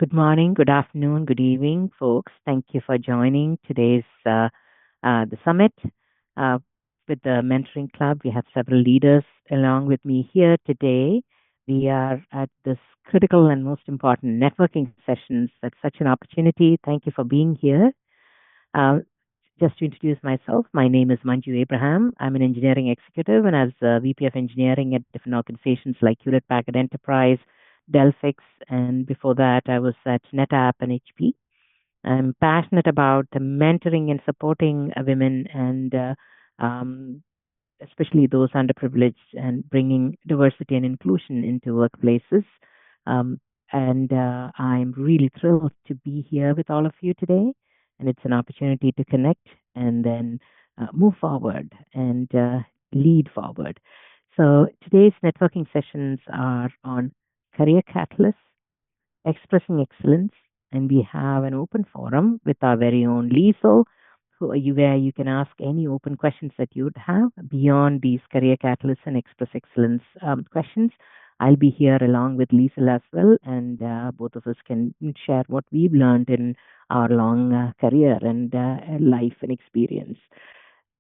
Good morning, good afternoon, good evening, folks. Thank you for joining today's the summit uh, with the Mentoring Club. We have several leaders along with me here today. We are at this critical and most important networking sessions. That's such an opportunity. Thank you for being here. Uh, just to introduce myself, my name is Manju Abraham. I'm an engineering executive and as VP of engineering at different organizations like Hewlett Packard Enterprise, Delphix, and before that, I was at NetApp and HP. I'm passionate about mentoring and supporting women and um, especially those underprivileged and bringing diversity and inclusion into workplaces. Um, and I'm really thrilled to be here with all of you today. And it's an opportunity to connect and then move forward and lead forward. So today's networking sessions are on career catalysts, expressing excellence, and we have an open forum with our very own Liesel, where you can ask any open questions that you would have beyond these career catalysts and express excellence questions. I'll be here along with Liesel as well, and both of us can share what we've learned in our long career and life and experience.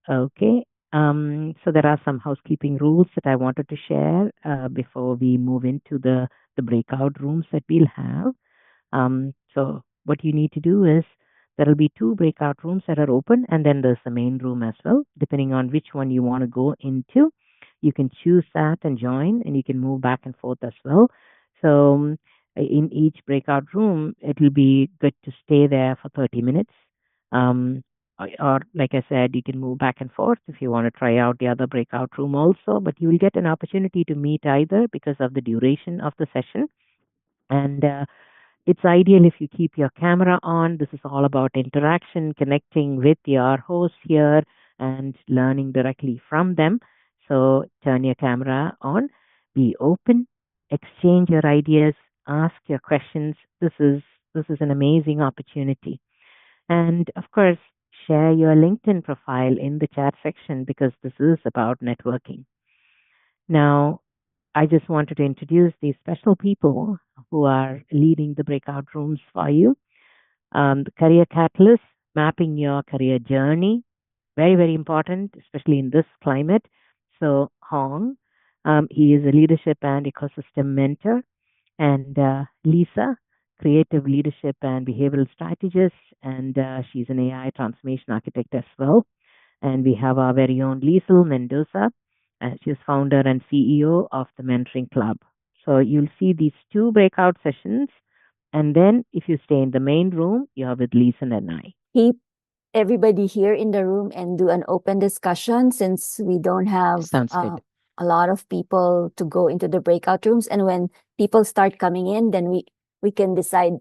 Okay. So there are some housekeeping rules that I wanted to share before we move into the breakout rooms that we'll have. So what you need to do is there will be two breakout rooms that are open, and then there's the main room as well. Depending on which one you want to go into, you can choose that and join, and you can move back and forth as well. So in each breakout room, it will be good to stay there for 30 minutes. Or like I said, you can move back and forth if you want to try out the other breakout room also, but you will get an opportunity to meet either because of the duration of the session. And it's ideal if you keep your camera on. This is all about interaction, connecting with your host here and learning directly from them. So turn your camera on, be open, exchange your ideas, ask your questions. This is an amazing opportunity. And of course, share your LinkedIn profile in the chat section because this is about networking. Now, I just wanted to introduce these special people who are leading the breakout rooms for you. The career catalyst, mapping your career journey, very, very important, especially in this climate. So, Hong, he is a leadership and ecosystem mentor, and Lisa, creative leadership and behavioral strategist, and she's an AI transformation architect as well. And we have our very own Liesel Mendoza. She's founder and CEO of the Mentoring Club. So you'll see these two breakout sessions. And then if you stay in the main room, you're with Liesel and I. Keep everybody here in the room and do an open discussion since we don't have Sounds good. a lot of people to go into the breakout rooms. And when people start coming in, then we can decide.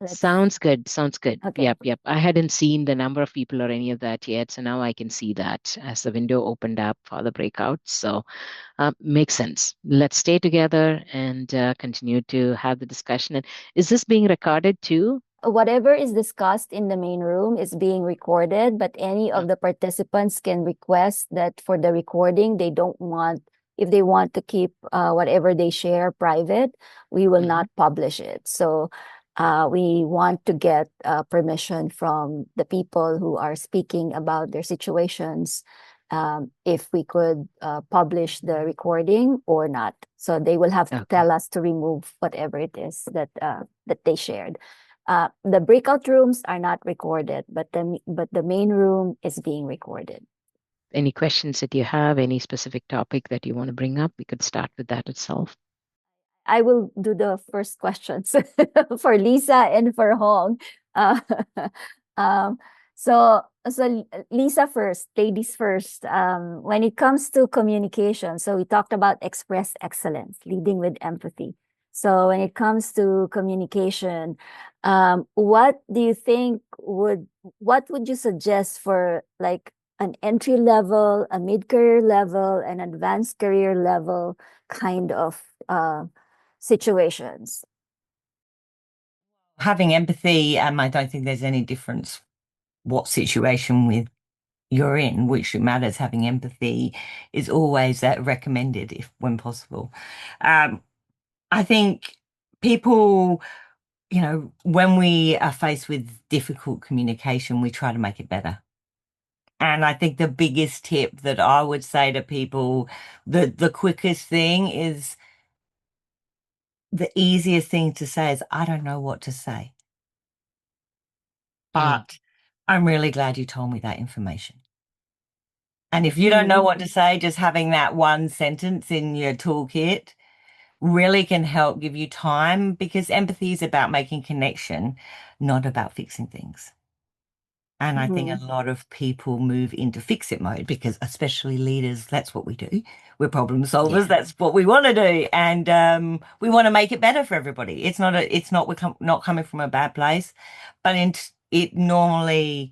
Sounds good. Sounds good. Okay. Yep. I hadn't seen the number of people or any of that yet. So now I can see that as the window opened up for the breakout. So makes sense. Let's stay together and continue to have the discussion. And is this being recorded too? Whatever is discussed in the main room is being recorded, but any of the participants can request that for the recording, if they want to keep whatever they share private, we will not publish it. So we want to get permission from the people who are speaking about their situations, if we could publish the recording or not. So they will have to tell us to remove whatever it is that they shared. The breakout rooms are not recorded, but the main room is being recorded. Any questions that you have, any specific topic that you want to bring up, we could start with that itself. I will do the first questions for Lisa and for Hong. So Lisa first, ladies first. When it comes to communication, so we talked about express excellence, leading with empathy. So when it comes to communication, what do you think what would you suggest for like an entry level, a mid-career level, an advanced career level kind of situations? Having empathy, I don't think there's any difference what situation you're in, which matters. Having empathy is always recommended when possible. I think people when we are faced with difficult communication, we try to make it better. And I think the biggest tip that I would say to people, the quickest thing is, the easiest thing to say is, I don't know what to say. But I'm really glad you told me that information. And if you don't know what to say, just having that one sentence in your toolkit really can help give you time, because empathy is about making connection, not about fixing things. And I think a lot of people move into fix it mode, because especially leaders, that's what we do. We're problem solvers. Yeah. That's what we want to do. And we want to make it better for everybody. We're not coming from a bad place, but it normally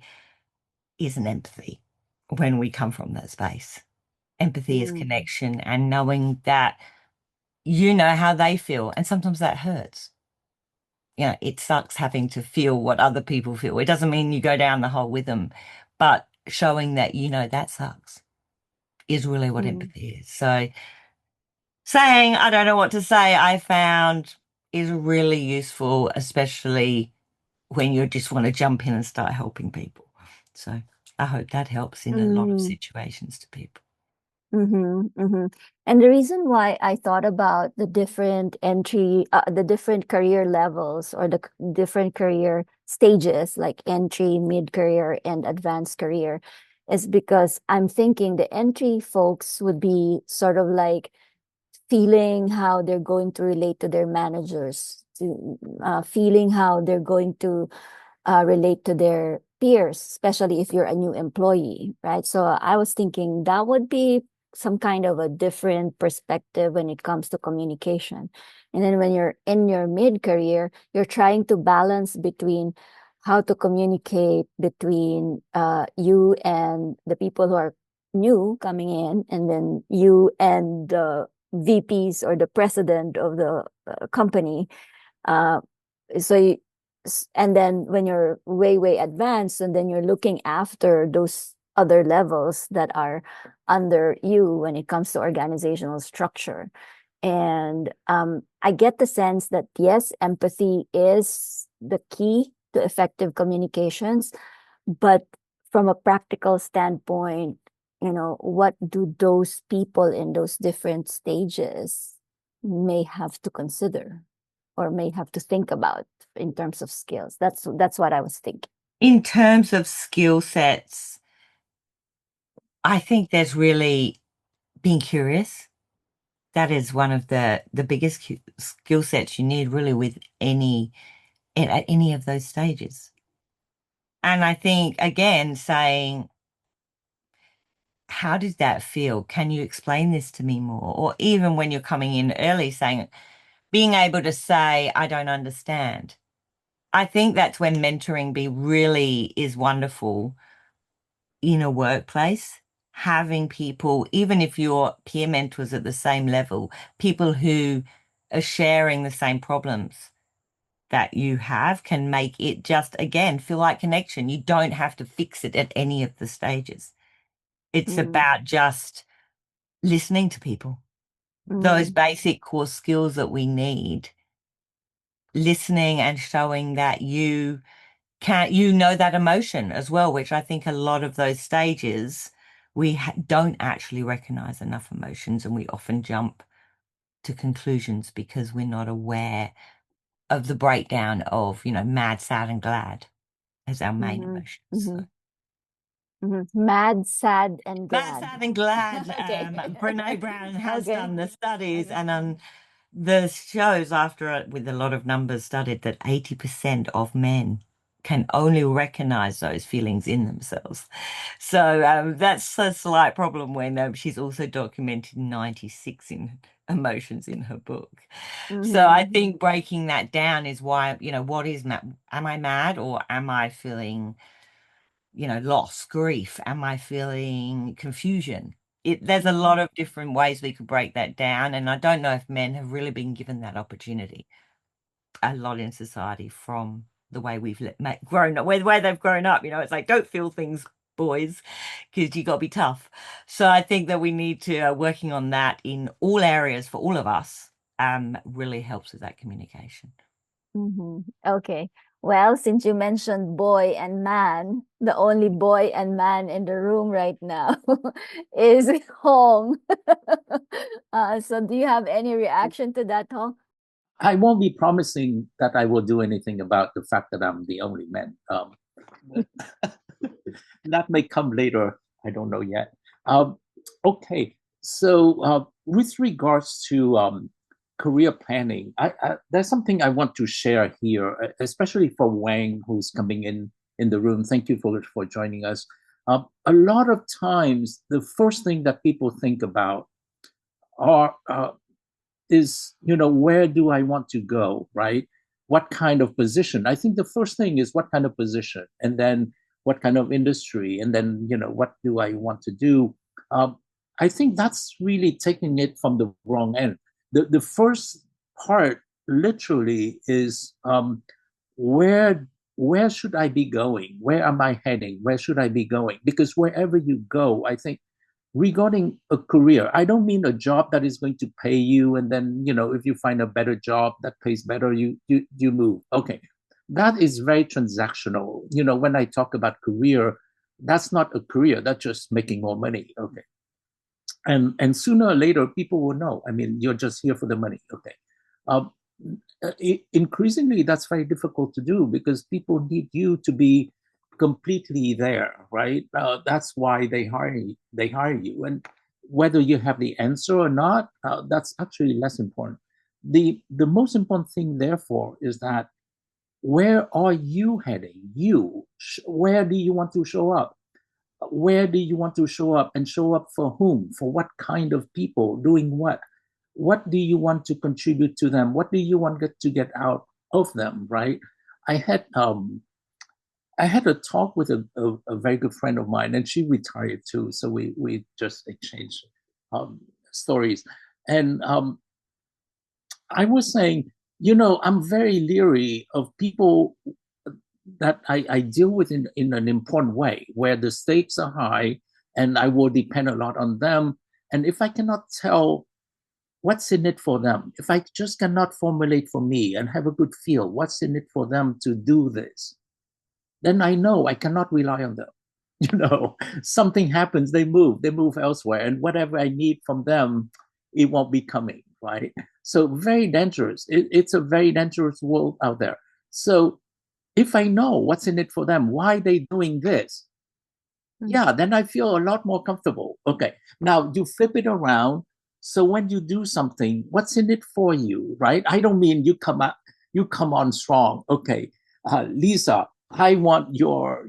isn't empathy when we come from that space. Empathy is connection and knowing that you know how they feel. And sometimes that hurts. It sucks having to feel what other people feel. It doesn't mean you go down the hole with them, but showing that that sucks is really what empathy is. So saying, I don't know what to say, I found is really useful, especially when you just want to jump in and start helping people. So I hope that helps in a lot of situations to people. And the reason why I thought about the different the different career levels, or the different career stages, like entry, mid-career, and advanced career, is because I'm thinking the entry folks would be sort of like feeling how they're going to relate to their managers, feeling how they're going to relate to their peers, especially if you're a new employee, right? So I was thinking that would be some kind of a different perspective when it comes to communication. And then when you're in your mid-career, you're trying to balance between how to communicate between you and the people who are new coming in, and then you and the VPs or the president of the company. Uh, so you, and then when you're way advanced, and then you're looking after those other levels that are under you when it comes to organizational structure. And I get the sense that yes, empathy is the key to effective communications, but from a practical standpoint, what do those people in those different stages may have to consider or may have to think about in terms of skills? That's what I was thinking. In terms of skill sets, I think there's really being curious. That is one of the biggest skill sets you need, really, at any of those stages. And I think, again, saying, how did that feel? Can you explain this to me more? Or even when you're coming in early, being able to say, I don't understand. I think that's when mentoring really is wonderful in a workplace. Having people, even if your peer mentors at the same level, people who are sharing the same problems that you have, can make it just, again, feel like connection. You don't have to fix it at any of the stages. It's about just listening to people. Those basic core skills that we need, listening and showing that you know that emotion as well, which I think a lot of those stages we don't actually recognize enough emotions, and we often jump to conclusions because we're not aware of the breakdown of, mad, sad, and glad as our main emotions. So. Mad, sad, and glad. Mad, sad, and glad. Okay. Brene Brown has Okay. done the studies, and the shows with a lot of numbers studied that 80% of men can only recognize those feelings in themselves. So that's a slight problem when she's also documented 96 emotions in her book. So I think breaking that down is why, what is mad? Am I mad, or am I feeling, loss, grief? Am I feeling confusion? There's a lot of different ways we could break that down, and I don't know if men have really been given that opportunity a lot in society from the way we've grown up, where they've grown up. It's like, don't feel things, boys, because you got to be tough. So I think that we need to working on that in all areas for all of us really helps with that communication. Okay. Well, since you mentioned boy and man, the only boy and man in the room right now is Hong. So do you have any reaction to that, Hong? I won't be promising that I will do anything about the fact that I'm the only man. That may come later. I don't know yet. Okay, so with regards to career planning, there's something I want to share here, especially for Wang, who's coming in the room. Thank you for joining us. A lot of times, the first thing that people think about are is, where do I want to go, right? What kind of position? I think the first thing is what kind of position, and then what kind of industry, and then, what do I want to do? I think that's really taking it from the wrong end. The first part literally is where should I be going? Where am I heading? Where should I be going? Because wherever you go, I think regarding a career, I don't mean a job that is going to pay you, and then, if you find a better job that pays better, you move. Okay, that is very transactional. When I talk about career, that's not a career. That's just making more money. Okay, and sooner or later, people will know. I mean, you're just here for the money. Okay. Increasingly, that's very difficult to do because people need you to be completely there, right? That's why they hire you, and whether you have the answer or not, that's actually less important. The most important thing, therefore, is that where are you heading? Where do you want to show up? Where do you want to show up, and show up for whom? For what kind of people? Doing what? What do you want to contribute to them? What do you want to get out of them, right? I had a talk with a very good friend of mine, and she retired too. So we just exchanged stories. And I was saying, I'm very leery of people that I deal with in an important way, where the stakes are high and I will depend a lot on them. And if I cannot tell what's in it for them, if I just cannot formulate for me and have a good feel what's in it for them to do this, then I know I cannot rely on them. Something happens, they move elsewhere, and whatever I need from them, it won't be coming, right? So very dangerous. It's a very dangerous world out there. So if I know what's in it for them, why they doing this, yeah, then I feel a lot more comfortable. Okay, now you flip it around. So when you do something, what's in it for you, right? I don't mean you come on strong. Okay, Lisa, I want your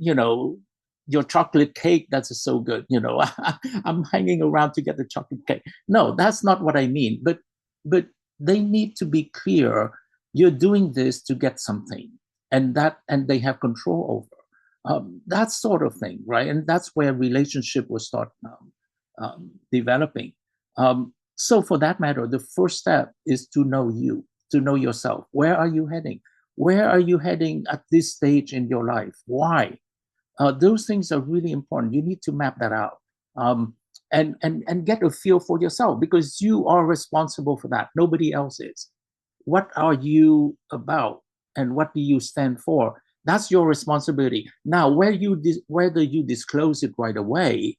chocolate cake. That's so good. I'm hanging around to get the chocolate cake. No, that's not what I mean. But they need to be clear. You're doing this to get something, and they have control over. That sort of thing, right? And that's where relationship will start developing. So for that matter, the first step is to know you, to know yourself. Where are you heading? Where are you heading at this stage in your life? Why? Those things are really important. You need to map that out and get a feel for yourself, because you are responsible for that. Nobody else is. What are you about, and what do you stand for? That's your responsibility. Now, whether you disclose it right away,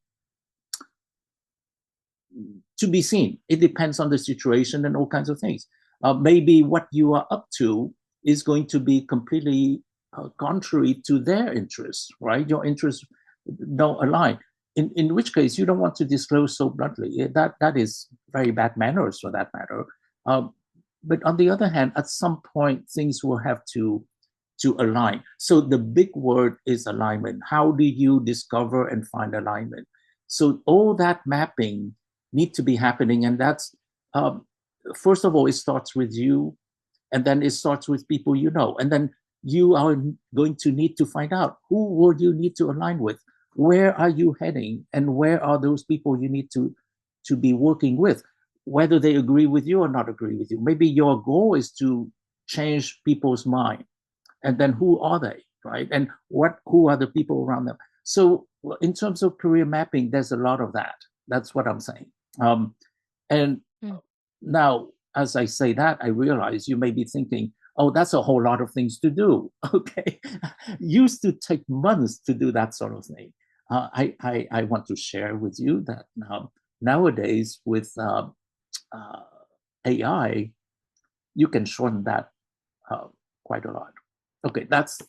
to be seen. It depends on the situation and all kinds of things. Maybe what you are up to is going to be completely contrary to their interests, right? Your interests don't align. In which case, you don't want to disclose so bluntly. That is very bad manners, for that matter. But on the other hand, at some point, things will have to align. So the big word is alignment. How do you discover and find alignment? So all that mapping need to be happening, and that's first of all, it starts with you, and then it starts with people you know, and then you are going to need to find out who would you need to align with, where are you heading, and where are those people you need to be working with, whether they agree with you or not agree with you. Maybe your goal is to change people's mind, and then who are they, right? And who are the people around them? So in terms of career mapping, there's a lot of that. That's what I'm saying. And now, as I say that, I realize you may be thinking, Oh, that's a whole lot of things to do. Okay. Used to take months to do that sort of thing. I want to share with you that nowadays with AI, you can shorten that quite a lot. Okay, that's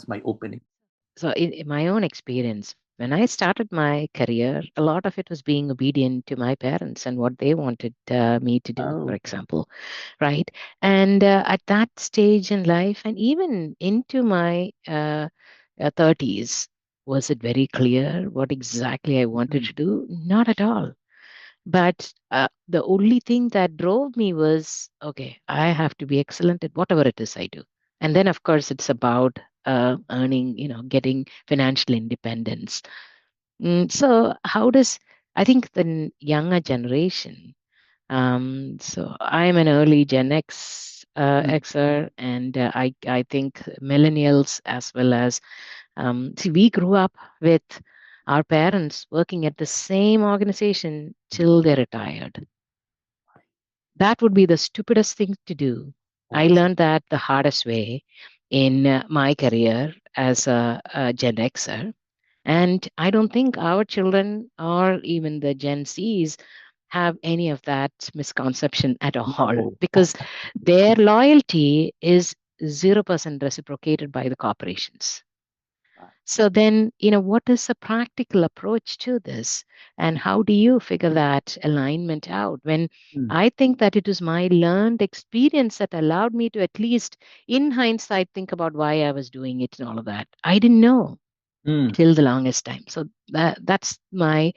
my opening. So, in my own experience, when I started my career, a lot of it was being obedient to my parents and what they wanted me to do, for Oh, example, right? And at that stage in life, and even into my 30s, was it very clear what exactly I wanted to do? Not at all. But the only thing that drove me was, okay, I have to be excellent at whatever it is I do. And then, of course, it's about earning, getting financial independence. So, how does, I think the younger generation, so I'm an early Gen X Xer, and I think millennials as well as see, we grew up with our parents working at the same organization till they retired. That would be the stupidest thing to do. I yes. learned that the hardest way in my career as a Gen Xer. And I don't think our children or even the Gen Zs have any of that misconception at all No. because their loyalty is 0% reciprocated by the corporations. So then, what is a practical approach to this? And how do you figure that alignment out? When I think that it was my learned experience that allowed me to at least in hindsight think about why I was doing it and all of that. I didn't know till the longest time. So that's my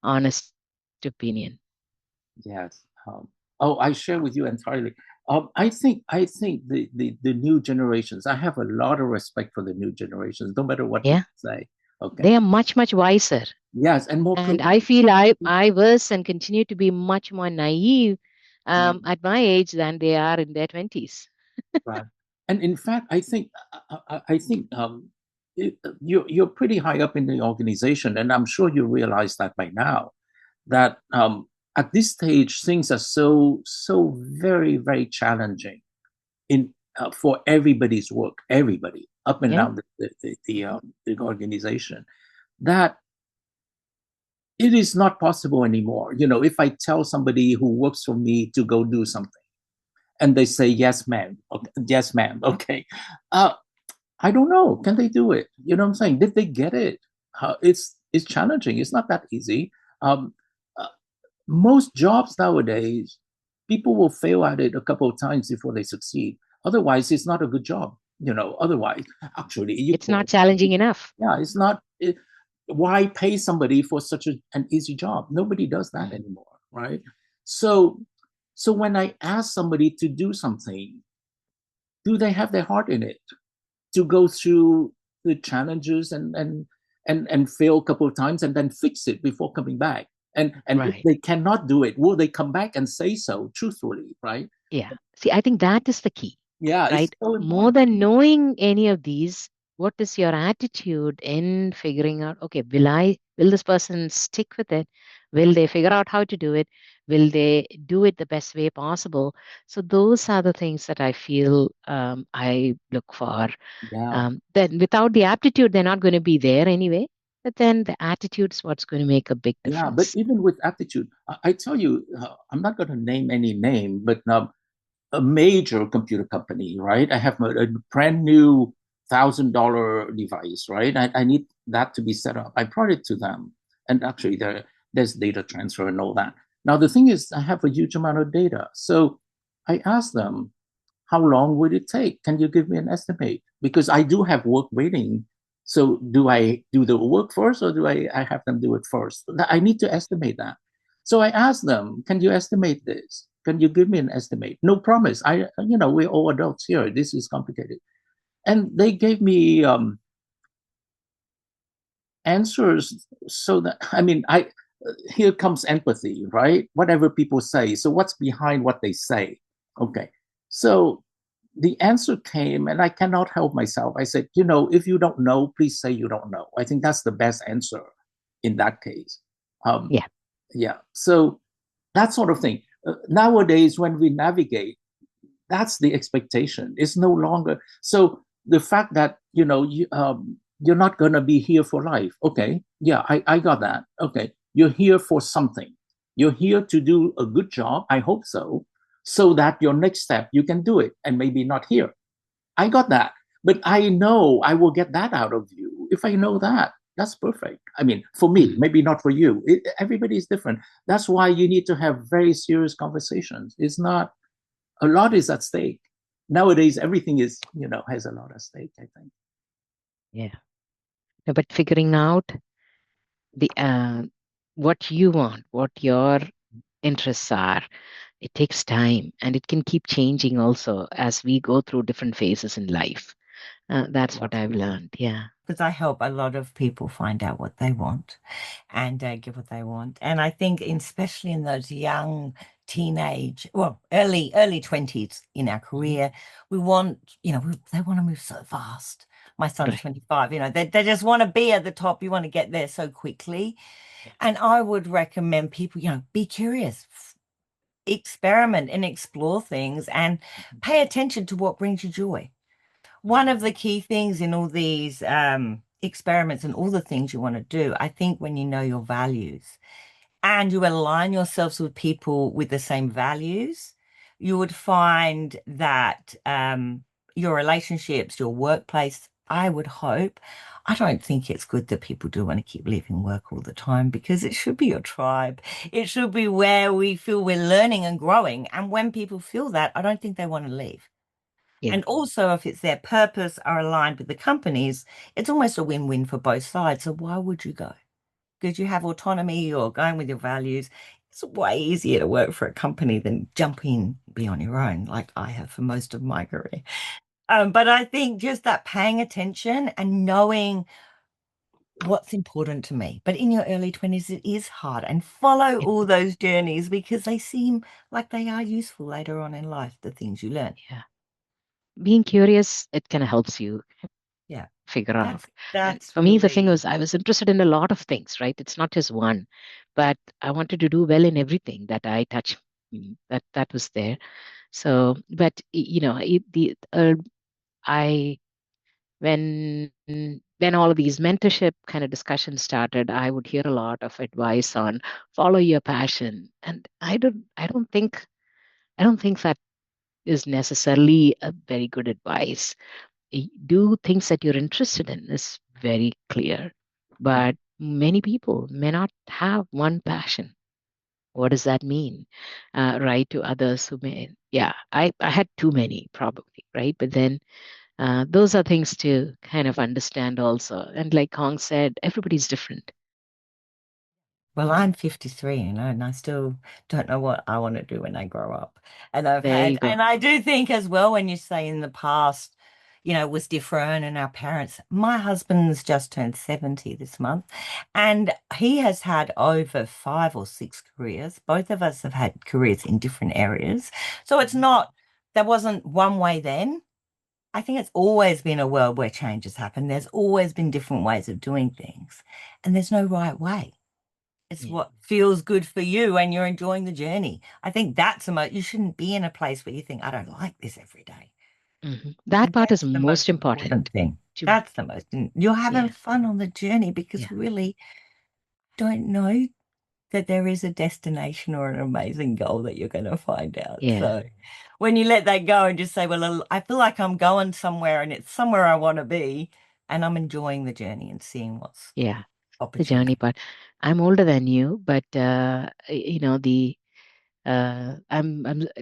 honest opinion. Yes. I share with you entirely. I think the new generations. I have a lot of respect for the new generations, no matter what Yeah. people say. Okay. They are much, much wiser. Yes, and more. And I feel I was and continue to be much more naive at my age than they are in their 20s. Right. And in fact, I think you're pretty high up in the organization, and I'm sure you realize that by now. That at this stage, things are so very very challenging in for everybody's work, everybody up and Yeah. down the organization. That it is not possible anymore. If I tell somebody who works for me to go do something, and they say yes, ma'am, okay, yes, ma'am, okay. I don't know. Can they do it? You know what I'm saying? Did they get it? It's challenging. It's not that easy. Um, uh, Most jobs nowadays, people will fail at it a couple of times before they succeed. Otherwise, it's not a good job. Otherwise, actually, It's not challenging enough. yeah, it's not. Why pay somebody for such an easy job? Nobody does that anymore, right? So, so when I ask somebody to do something, do they have their heart in it to go through the challenges and fail a couple of times and then fix it before coming back? And if Right. they cannot do it, will they come back and say so truthfully, right? Yeah. See, I think that is the key, Yeah, right? it's so More important. than knowing any of these, what is your attitude in figuring out, okay, will this person stick with it? Will they figure out how to do it? Will they do it the best way possible? So those are the things that I feel I look for. Yeah. Then without the aptitude, they're not going to be there anyway. But then the attitude is what's going to make a big Yeah, but difference. even with aptitude, I tell you, I'm not going to name any name, but a major computer company, right? I have a brand new $1,000 device, right? I need that to be set up. I brought it to them, and actually there's data transfer and all that. Now the thing is, I have a huge amount of data, so I asked them, how long would it take? Can you give me an estimate? Because I do have work waiting. So do I do the work first, or do I have them do it first? I need to estimate that. So I asked them, can you estimate this? Can you give me an estimate? No promise. We're all adults here. This is complicated. And they gave me answers so that, here comes empathy, right? Whatever people say. So what's behind what they say? Okay. So the answer came, and I cannot help myself. I said, if you don't know, please say you don't know. I think that's the best answer in that case. Yeah. Yeah. So that sort of thing. Nowadays, when we navigate, That's the expectation. It's no longer so. The fact that you're not going to be here for life. Okay, yeah, I got that. Okay, you're here for something. You're here to do a good job. I hope so, so that your next step you can do it, and maybe not here. I got that, but I know I will get that out of you if I know that. That's perfect. I mean, for me, maybe not for you. Everybody is different. That's why you need to have very serious conversations. It's not a lot is at stake nowadays. Everything is has a lot at stake, I think. Yeah. No, but figuring out the what you want, what your interests are, it takes time, and it can keep changing also as we go through different phases in life. That's what I've learned. Yeah. Because I help a lot of people find out what they want and get what they want. And I think, especially in those young teenage, well, early 20s in our career, we want, they want to move so fast. My son's Right. 25, they just want to be at the top. You want to get there so quickly. Yeah. And I would recommend people, be curious, experiment and explore things, and pay attention to what brings you joy. One of the key things in all these experiments and all the things you want to do, I think when you know your values and you align yourselves with people with the same values, you would find that your relationships, your workplace, I would hope, I don't think it's good that people do want to keep leaving work all the time, because it should be your tribe. It should be where we feel we're learning and growing. And when people feel that, I don't think they want to leave. Yeah. And also, if it's their purpose are aligned with the company's, it's almost a win-win for both sides. So why would you go? Because you have autonomy or going with your values. It's way easier to work for a company than jump in, be on your own, like I have for most of my career. But I think just that paying attention and knowing what's important to me. But in your early 20s, it is hard, and follow all those journeys, because they seem like they are useful later on in life, the things you learn. Yeah. Being curious, it kind of helps you Yeah. figure out. And That's for me, the thing really, was, I was interested in a lot of things, right? It's not just one, but I wanted to do well in everything that I touch. That was there. So, but I when all of these mentorship kind of discussions started, I would hear a lot of advice on follow your passion, and I don't think that is necessarily a very good advice. Do things that you're interested in is very clear, but many people may not have one passion. What does that mean? Right, to others who may, yeah, I had too many probably, right? But then those are things to kind of understand also. And like Hong said, everybody's different. well, I'm 53, and I still don't know what I want to do when I grow up. And There you go. and I do think as well, when you say in the past, was different, and our parents, my husband's just turned 70 this month, and he has had over 5 or 6 careers. Both of us have had careers in different areas. So it's not, there wasn't one way then. I think it's always been a world where changes happen. There's always been different ways of doing things, and there's no right way. It's Yeah. what feels good for you and you're enjoying the journey. I think that's you shouldn't be in a place where you think, I don't like this every day. That And part is that's the most most important. important thing. To, That's the most, you're having yeah, fun on the journey, because yeah, really don't know that there is a destination or an amazing goal that you're going to find out. yeah, So when you let that go and just say, well, I feel like I'm going somewhere and it's somewhere I want to be, and I'm enjoying the journey and seeing what's yeah. The opportunity. journey part. I'm older than you, but I'm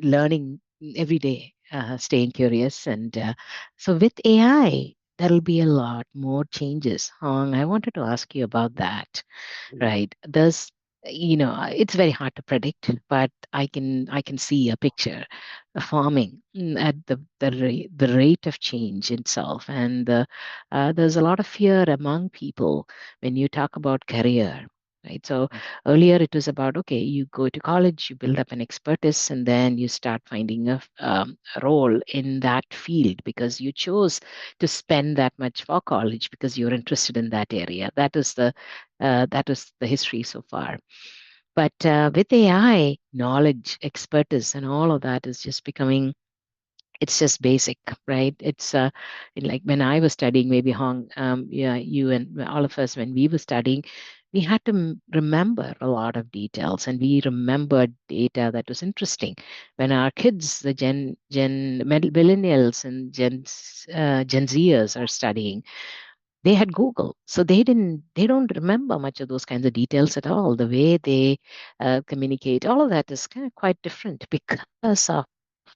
learning every day, staying curious, and so with AI, there'll be a lot more changes. Hong, I wanted to ask you about that. Right. It's very hard to predict, but I can see a picture forming at the rate of change itself. And there's a lot of fear among people when you talk about career. Right. So earlier it was about, okay, you go to college, you build up an expertise, and then you start finding a role in that field because you chose to spend that much for college because you're interested in that area. That was the history so far. But with AI, knowledge, expertise, and all of that is just becoming It's just basic, right? It's like when I was studying, maybe Hong, yeah, you and all of us, when we were studying, we had to remember a lot of details, and we remembered data that was interesting. When our kids, the millennials and Gen Zers are studying, they had Google, so they don't remember much of those kinds of details at all. The way they communicate, all of that is kind of quite different because of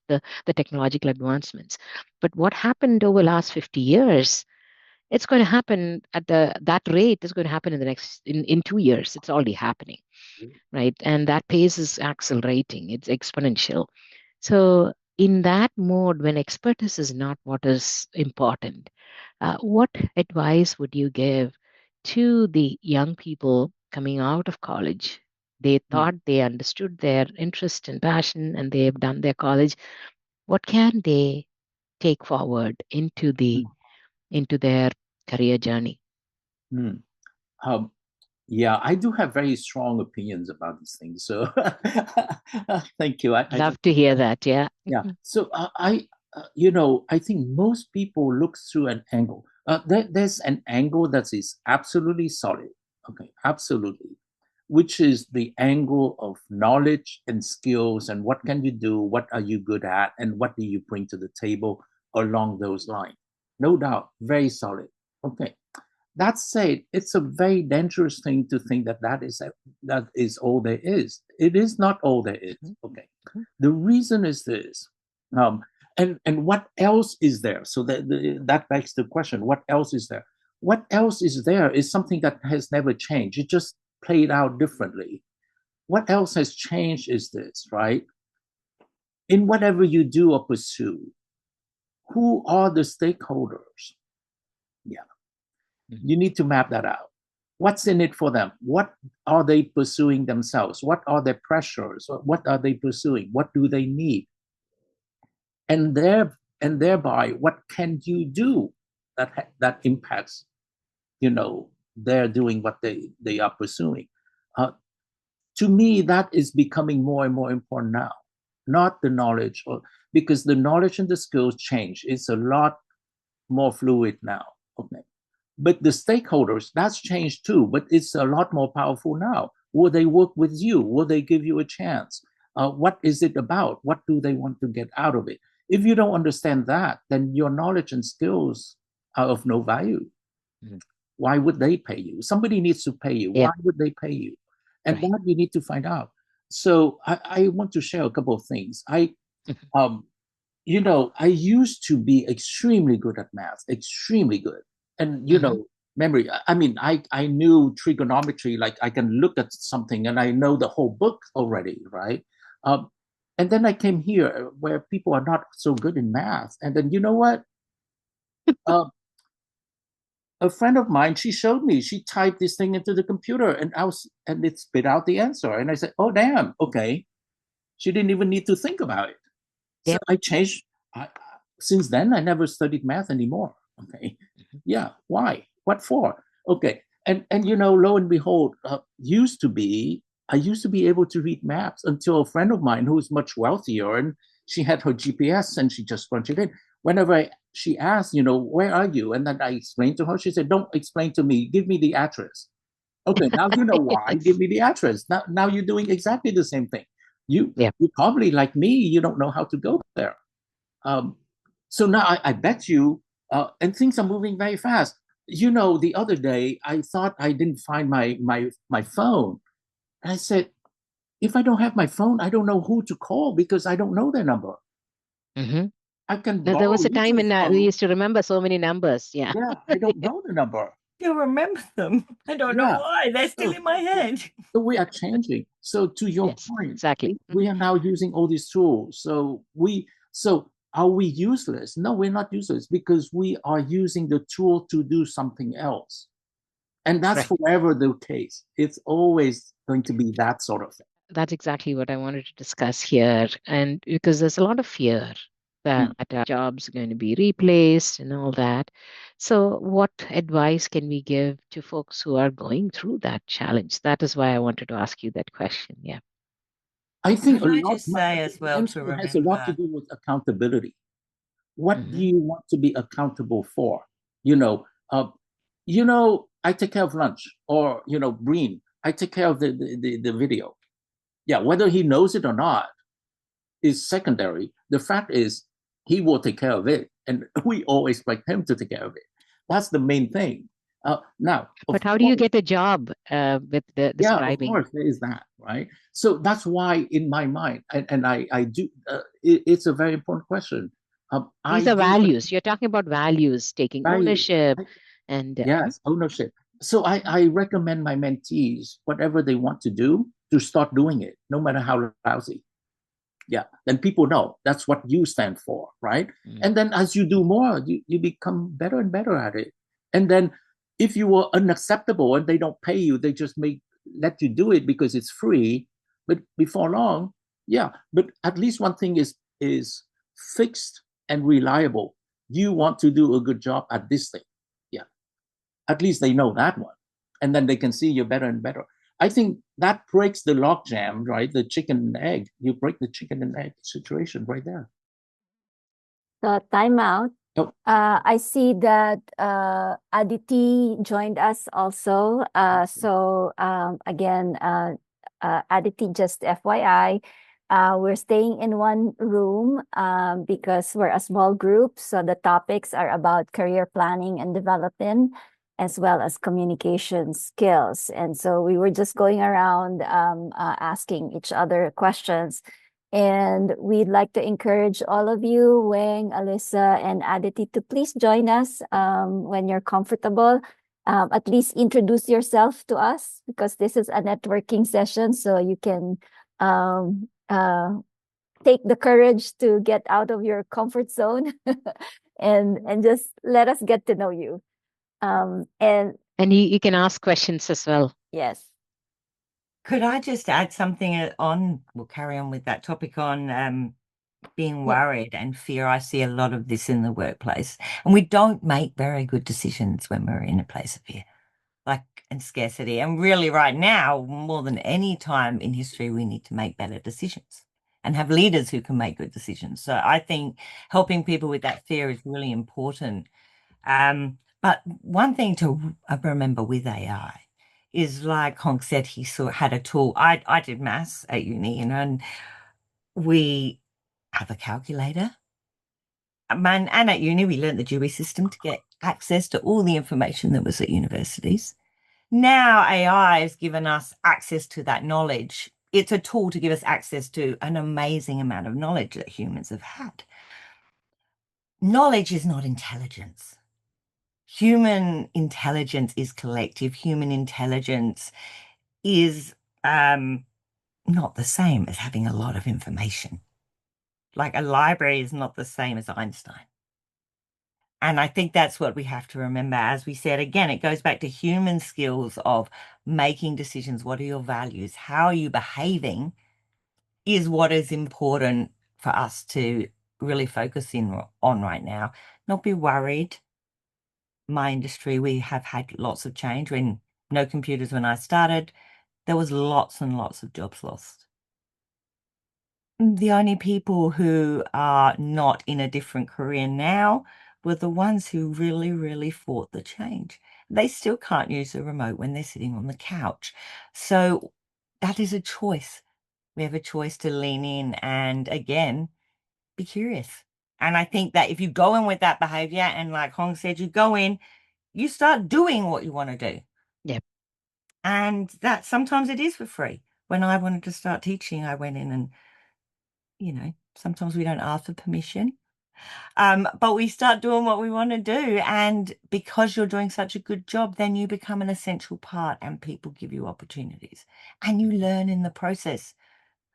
the technological advancements. But what happened over the last 50 years, it's going to happen at that rate is going to happen in the next in 2 years. It's already happening, right? And that pace is accelerating. It's exponential. So in that mode, when expertise is not what is important, what advice would you give to the young people coming out of college? They thought they understood their interest and passion, and they've done their college. What can they take forward into their career journey? Yeah, I do have very strong opinions about these things. So thank you. Love to hear that. Yeah. Yeah. So I think most people look through an angle. There's an angle that is absolutely solid. Okay, absolutely, which is the angle of knowledge and skills and what can you do, what are you good at, and what do you bring to the table along those lines. No doubt, very solid. Okay. That said, it's a very dangerous thing to think that is all there is. It is not all there is. Okay. The reason is this. And what else is there? So that begs the question, what else is there? What else is there is something that has never changed. It just played out differently. What else has changed is this, right? In whatever you do or pursue, who are the stakeholders? Yeah. You need to map that out. What's in it for them? What are they pursuing themselves? What are their pressures? What are they pursuing? What do they need? And thereby, what can you do that impacts, they're doing what they are pursuing? To me, that is becoming more and more important now, not the knowledge, because the knowledge and the skills change. It's a lot more fluid now. Okay. But the stakeholders, that's changed too, but it's a lot more powerful now. Will they work with you? Will they give you a chance? What is it about? What do they want to get out of it? If you don't understand that, then your knowledge and skills are of no value. Why would they pay you? Somebody needs to pay you. Why would they pay you? And that you need to find out. So I want to share a couple of things. I used to be extremely good at math, extremely good. And, memory, I mean, I knew trigonometry, like I can look at something and I know the whole book already, right? And then I came here where people are not so good in math. And then, you know what? A friend of mine, she showed me, she typed this thing into the computer and it spit out the answer. And I said, oh, damn, okay. She didn't even need to think about it. So I changed. Since then, I never studied math anymore. Okay. Yeah. Why? What for? Okay. And lo and behold, I used to be able to read maps until a friend of mine who is much wealthier, and she had her GPS and she just punched it in. Whenever she asked, where are you? And then I explained to her, she said, don't explain to me, give me the address. Okay, now you know why. Give me the address. Now you're doing exactly the same thing. You probably, like me, you don't know how to go there. So now I bet you, and things are moving very fast. The other day I thought I didn't find my phone. And I said, if I don't have my phone, I don't know who to call because I don't know their number. I can. There was a time when we used to remember so many numbers. Yeah. Yeah, I don't know the number. You remember them. I don't know why. They're still in my head. So we are changing. So to your point, exactly. We are now using all these tools. So are we useless? No, we're not useless because we are using the tool to do something else. And that's forever the case. It's always going to be that sort of thing. That's exactly what I wanted to discuss here. And because there's a lot of fear that our jobs are going to be replaced and all that. So what advice can we give to folks who are going through that challenge? That is why I wanted to ask you that question. Yeah. I think has a lot to do with accountability. What do you want to be accountable for? I take care of lunch, or Breen, I take care of the video. Yeah, whether he knows it or not is secondary. The fact is, he will take care of it, and we all expect him to take care of it. That's the main thing. Now, but how do you get a job with the yeah, of scribing? course, there is that, right? So that's why, in my mind, and I do, it's a very important question. These are values. You're talking about values, taking ownership, and yes, ownership. So I recommend my mentees, whatever they want to do, to start doing it, no matter how lousy. Yeah, then people know that's what you stand for, right? And then as you do more, you become better and better at it. And then if you were unacceptable and they don't pay you, they just may let you do it because it's free. But before long, yeah. But at least one thing is fixed and reliable. You want to do a good job at this thing. Yeah. At least they know that one. And then they can see you're better and better. I think that breaks the logjam, right? The chicken and egg. You break the chicken and egg situation right there. So timeout. Oh. I see that Aditi joined us also. Again, Aditi, just FYI, we're staying in one room because we're a small group. So the topics are about career planning and development, as well as communication skills. And so we were just going around asking each other questions. And we'd like to encourage all of you, Weng, Alyssa, and Aditi, to please join us when you're comfortable. At least introduce yourself to us, because this is a networking session, so you can take the courage to get out of your comfort zone and just let us get to know you. And you can ask questions as well. Yes. Could I just add something on? We'll carry on with that topic on being worried and fear. I see a lot of this in the workplace, and we don't make very good decisions when we're in a place of fear, and scarcity. And really, right now, more than any time in history, we need to make better decisions and have leaders who can make good decisions. So I think helping people with that fear is really important. But one thing to remember with AI is, like Hong said, he had a tool. I did maths at uni, and we have a calculator. And at uni, we learned the Dewey system to get access to all the information that was at universities. Now AI has given us access to that knowledge. It's a tool to give us access to an amazing amount of knowledge that humans have had. Knowledge is not intelligence. Human intelligence is collective. Human intelligence is not the same as having a lot of information. Like a library is not the same as Einstein. And I think that's what we have to remember. As we said, again, it goes back to human skills of making decisions. What are your values? How are you behaving is what is important for us to really focus on right now. Not be worried. My industry, we have had lots of change. When no computers when I started, there was lots and lots of jobs lost. The only people who are not in a different career now were the ones who really, really fought the change. They still can't use a remote when they're sitting on the couch. So that is a choice. We have a choice to lean in and, again, be curious. And I think that if you go in with that behavior, and like Hong said, you go in, you start doing what you want to do. Yep. And that sometimes it is for free. When I wanted to start teaching, I went in and, sometimes we don't ask for permission. But we start doing what we want to do. And because you're doing such a good job, then you become an essential part and people give you opportunities and you learn in the process.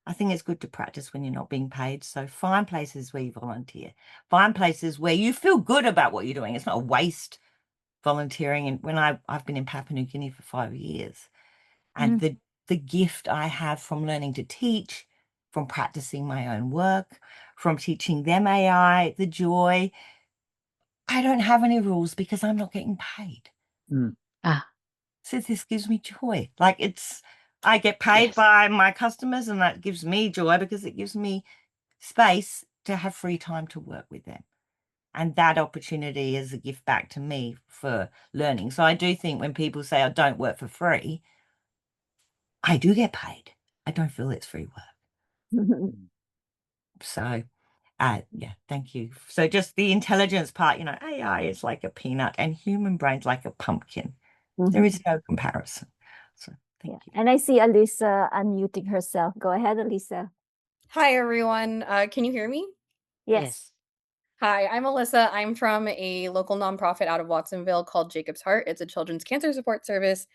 I think it's good to practice when you're not being paid. So find places where you volunteer. Find places where you feel good about what you're doing. It's not a waste volunteering. And when I've been in Papua New Guinea for 5 years, and the gift I have from learning to teach, from practicing my own work, from teaching them AI, the joy. I don't have any rules because I'm not getting paid. So this gives me joy. I get paid by my customers, and that gives me joy because it gives me space to have free time to work with them. And that opportunity is a gift back to me for learning. So I do think when people say I don't work for free, I do get paid. I don't feel it's free work. So yeah, thank you. So just the intelligence part, AI is like a peanut and human brain's like a pumpkin. There is no comparison. So thank you. And I see Alyssa unmuting herself. Go ahead, Alyssa. Hi, everyone. Can you hear me? Yes. Hi, I'm Alyssa. I'm from a local nonprofit out of Watsonville called Jacob's Heart. It's a children's cancer support service.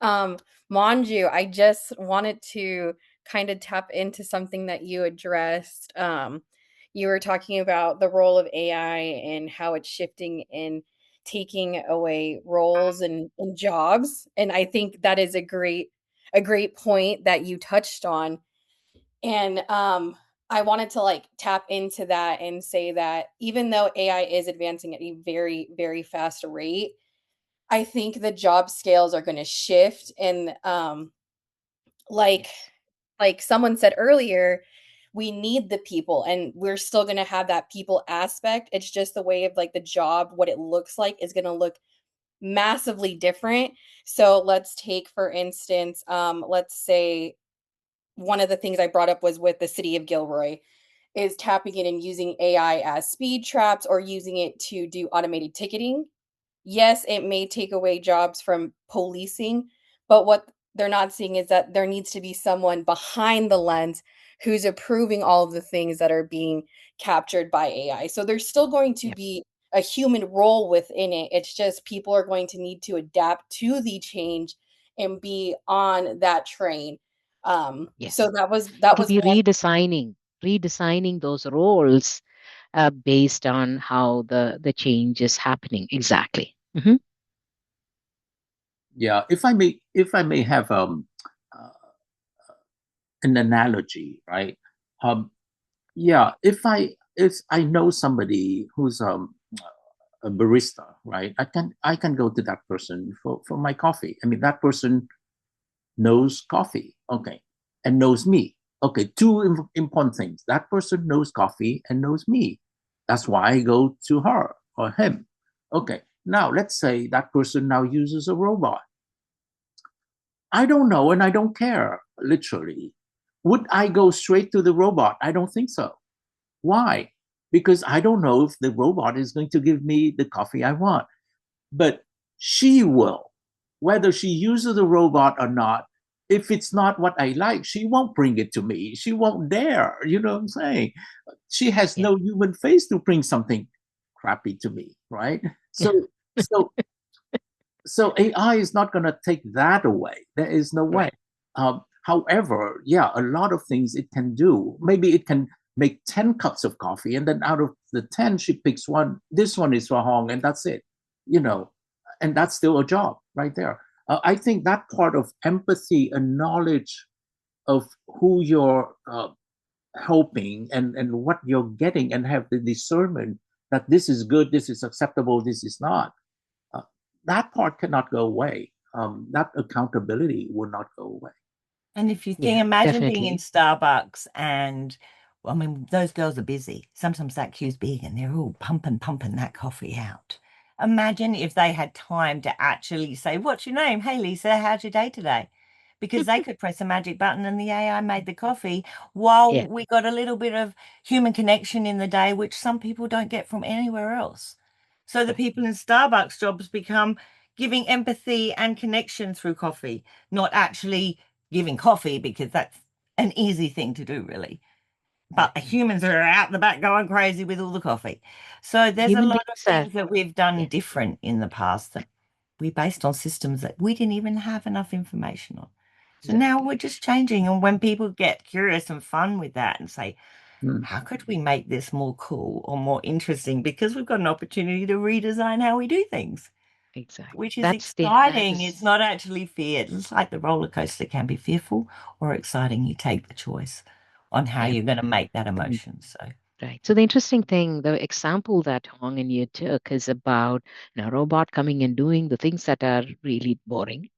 Manju, I just wanted to kind of tap into something that you addressed. You were talking about the role of AI and how it's shifting and taking away roles and jobs. And I think that is a great point that you touched on. And I wanted to like tap into that and say that even though AI is advancing at a very, very fast rate, I think the job scales are going to shift. And like someone said earlier, we need the people, and we're still going to have that people aspect. It's just the way of like the job, what it looks like is going to look massively different. So let's take, for instance, let's say one of the things I brought up was with the city of Gilroy is tapping in and using AI as speed traps or using it to do automated ticketing. Yes, it may take away jobs from policing, but what they're not seeing is that there needs to be someone behind the lens who's approving all of the things that are being captured by AI. So there's still going to be a human role within it. It's just people are going to need to adapt to the change and be on that train. So that was It'll be one. redesigning those roles based on how the change is happening. Exactly. Yeah, if I may have an analogy, right? Yeah, if I know somebody who's a barista, right? I can go to that person for my coffee. I mean, that person knows coffee, okay, and knows me. Okay, two important things. That person knows coffee and knows me. That's why I go to her or him. Okay, now let's say that person now uses a robot. I don't know and I don't care, literally. Would I go straight to the robot? I don't think so. Why? Because I don't know if the robot is going to give me the coffee I want. But she will, whether she uses the robot or not. If it's not what I like, she won't bring it to me. She won't dare. You know what I'm saying? She has no human face to bring something crappy to me, right? So, so so AI is not going to take that away. There is no way. However, yeah, a lot of things it can do. Maybe it can make 10 cups of coffee, and then out of the 10, she picks one. This one is for Hong, and that's it. You know, and that's still a job right there. I think that part of empathy and knowledge of who you're helping and what you're getting, and have the discernment that this is good, this is acceptable, this is not, that part cannot go away. That accountability will not go away. And if you think, imagine being in Starbucks and, well, I mean, those girls are busy. Sometimes that queue's big and they're all pumping that coffee out. Imagine if they had time to actually say, what's your name? Hey, Lisa, how's your day today? Because they could press a magic button and the AI made the coffee while we got a little bit of human connection in the day, which some people don't get from anywhere else. So the people in Starbucks jobs become giving empathy and connection through coffee, not actually giving coffee, because that's an easy thing to do, really. But humans are out the back going crazy with all the coffee. So there's a lot of things that we've done different in the past that we based on systems that we didn't even have enough information on. So now we're just changing. And when people get curious and fun with that and say, how could we make this more cool or more interesting? Because we've got an opportunity to redesign how we do things. Exactly. Which is exciting. It's not actually fear. It's like the roller coaster can be fearful or exciting. You take the choice on how you're going to make that emotion. So right. So the interesting thing, the example that Hong and you took is about a robot coming and doing the things that are really boring.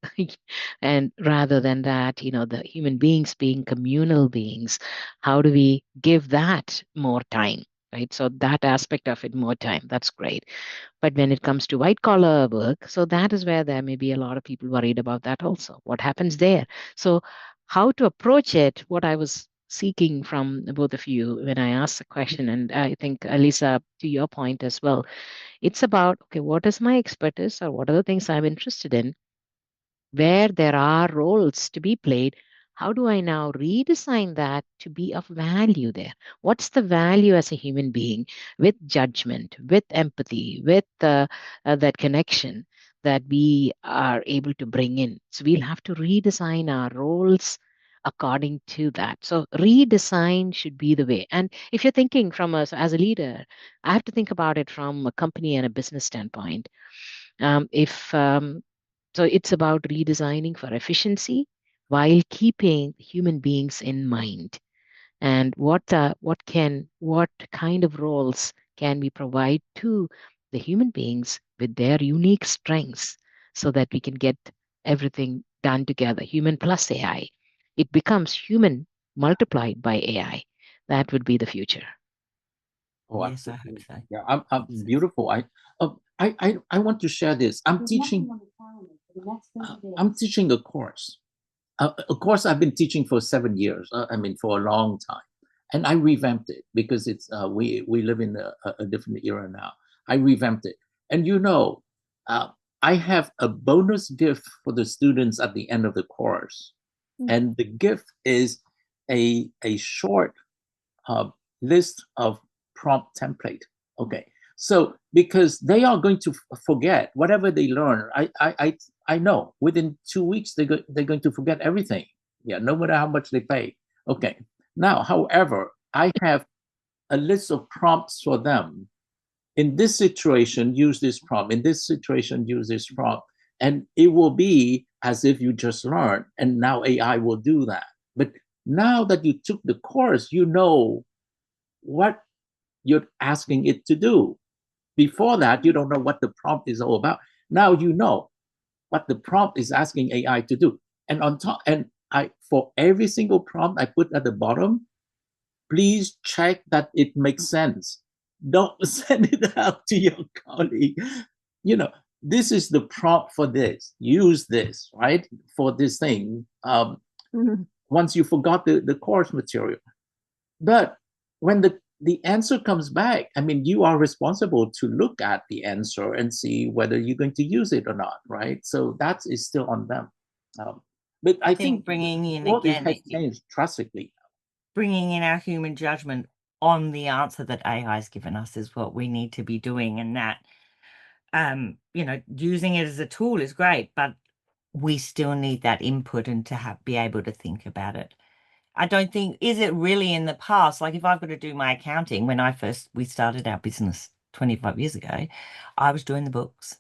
And rather than that, the human beings being communal beings, how do we give that more time? right? So that aspect of it, more time, that's great. But when it comes to white collar work, so that is where there may be a lot of people worried about that also. What happens there? So how to approach it, what I was seeking from both of you when I asked the question, and I think, Lisa, to your point as well, it's about, okay, what is my expertise or what are the things I'm interested in? Where there are roles to be played, how do I now redesign that to be of value there? What's the value as a human being with judgment, with empathy, with that connection that we are able to bring in? So we'll have to redesign our roles according to that. So redesign should be the way. And if you're thinking from us as a leader, I have to think about it from a company and a business standpoint. If So it's about redesigning for efficiency while keeping human beings in mind. And what kind of roles can we provide to the human beings with their unique strengths so that we can get everything done together, human plus AI. It becomes human multiplied by AI. That would be the future. Oh, Yes, I hope absolutely. so. Yeah, I'm beautiful. I want to share this. I'm teaching a course. A course I've been teaching for 7 years. I mean, for a long time, and I revamped it because it's we live in a different era now. I revamped it, and I have a bonus gift for the students at the end of the course, and the gift is a short list of prompt template. Okay, so because they are going to forget whatever they learn, I know within 2 weeks they're going to forget everything. Yeah, no matter how much they pay. Okay, now, however, I have a list of prompts for them. In this situation, use this prompt. In this situation, use this prompt. And it will be as if you just learned, and now AI will do that. But now that you took the course, you know what you're asking it to do. Before that, you don't know what the prompt is all about. Now you know what the prompt is asking AI to do. And on top, and I for every single prompt I put at the bottom, please check that it makes sense. Don't send it out to your colleague. You know, this is the prompt for this. Use this, right? For this thing. Once you forgot the course material. But when the answer comes back, I mean, you are responsible to look at the answer and see whether you're going to use it or not, right? So that is still on them. But I think bringing in what again, has changed drastically. bringing in our human judgment on the answer that AI has given us is what we need to be doing, and that using it as a tool is great, but we still need that input and to be able to think about it. I don't think, is it really in the past? Like if I've got to do my accounting, when we started our business 25 years ago, I was doing the books.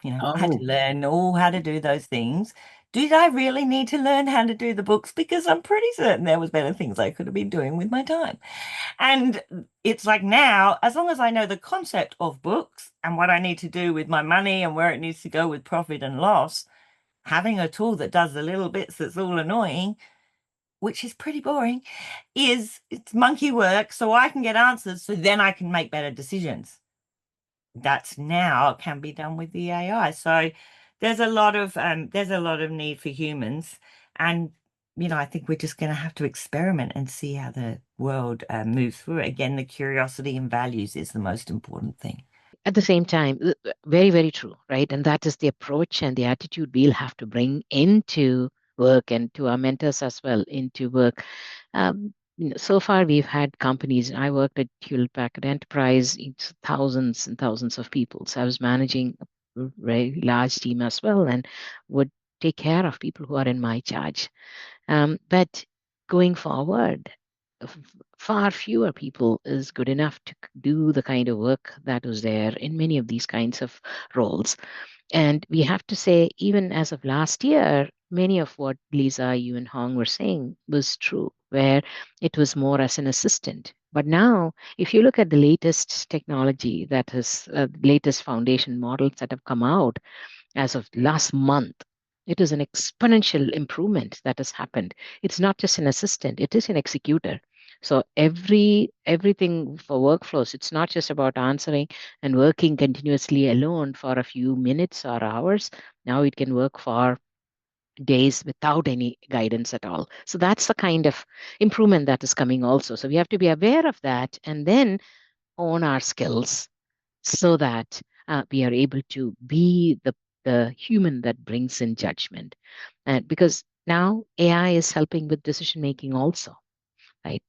I had to learn how to do those things. Did I really need to learn how to do the books? Because I'm pretty certain there was better things I could have been doing with my time. And it's like now, as long as I know the concept of books and what I need to do with my money and where it needs to go with profit and loss, having a tool that does the little bits that's all annoying, which is pretty boring, it's monkey work, so I can get answers, so then I can make better decisions. That's now can be done with the AI. So there's a lot of need for humans, and I think we're just going to have to experiment and see how the world moves through it. Again, the curiosity and values is the most important thing. At the same time, very, very true, right? And that is the approach and the attitude we'll have to bring into work and to our mentors as well into work. So far, we've had companies. I worked at Hewlett Packard Enterprise, it's thousands and thousands of people. So I was managing a very large team as well and would take care of people who are in my charge. But going forward, far fewer people is good enough to do the kind of work that was there in many of these kinds of roles. And we have to say, even as of last year, many of what Lisa, Nguyen-Phuong were saying was true, where it was more as an assistant. But now, if you look at the latest technology that is latest foundation models that have come out as of last month, it is an exponential improvement that has happened. It's not just an assistant, it is an executor. So everything for workflows, it's not just about answering and working continuously alone for a few minutes or hours. Now it can work for days without any guidance at all. So that's the kind of improvement that is coming also. So we have to be aware of that and then own our skills so that we are able to be the human that brings in judgment. And because now AI is helping with decision making also, right?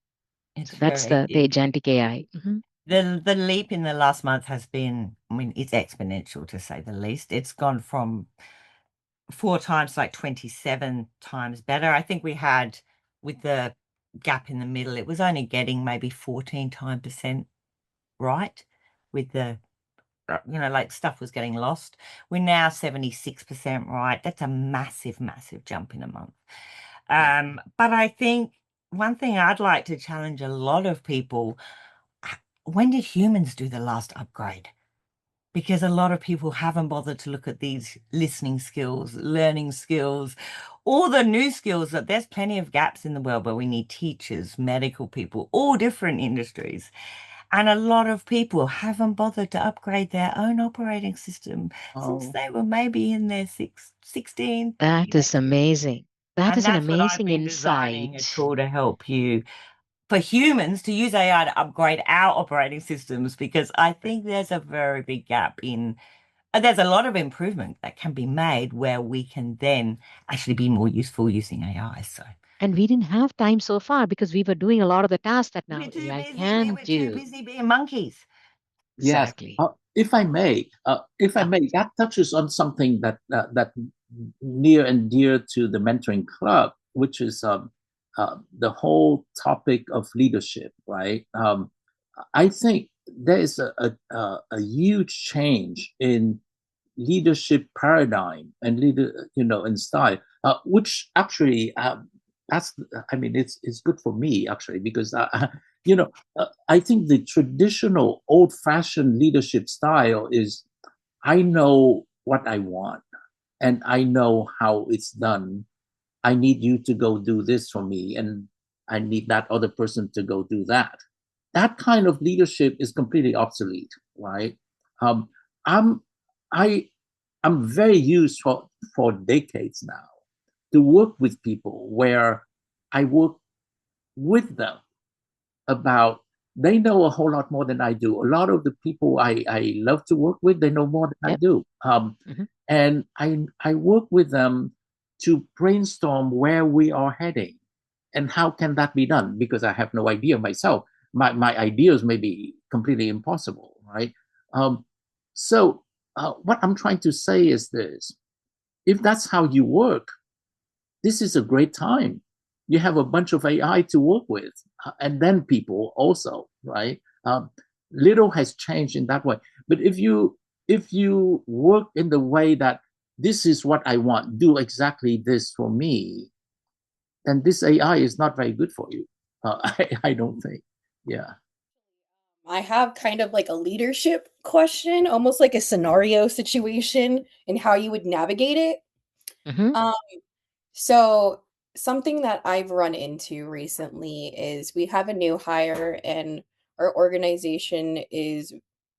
It's So that's very the agentic AI. Mhm. the leap in the last month has been, I mean, it's exponential to say the least. It's gone from 4 times to like 27 times better. I think we had, with the gap in the middle, it was only getting maybe 14% right with the, like stuff was getting lost. We're now 76% right. That's a massive, massive jump in a month. But I think one thing I'd like to challenge a lot of people, when did humans do the last upgrade? Because a lot of people haven't bothered to look at these listening skills, learning skills, all the new skills. That there's plenty of gaps in the world where we need teachers, medical people, all different industries. And a lot of people haven't bothered to upgrade their own operating system since they were maybe in their 16. That is amazing. That And is an that's what I've amazing been designing a insight. tool to help you, for humans, to use AI to upgrade our operating systems, because I think there's a very big gap in, there's a lot of improvement that can be made where we can then actually be more useful using AI. So And we didn't have time so far because we were doing a lot of the tasks that we're now too AI busy. We can were too do. busy being monkeys. Yes. Exactly. If I may, Yeah. that touches on something that near and dear to the mentoring club, which is the whole topic of leadership, right? I think there is a huge change in leadership paradigm and and style, which actually that's, I mean, it's good for me actually, because I think the traditional old-fashioned leadership style is, I know what I want and I know how it's done. I need you to go do this for me, and I need that other person to go do that. That kind of leadership is completely obsolete, right? Um, I'm I I'm very used for decades now to work with people where I work with them about, they know a whole lot more than I do. A lot of the people I love to work with, they know more than I Yep. do. Mm-hmm. And I work with them to brainstorm where we are heading and how can that be done, because I have no idea myself. My ideas may be completely impossible, right? Um, so what I'm trying to say is this: if that's how you work, this is a great time. You have a bunch of AI to work with, and then people also, right? Little has changed in that way. But if you work in the way that this is what I want, do exactly this for me, then this AI is not very good for you. I don't think. Yeah. I have kind of like a leadership question, almost like a scenario situation and how you would navigate it. Mm-hmm. Um, so something that I've run into recently is we have a new hire and our organization is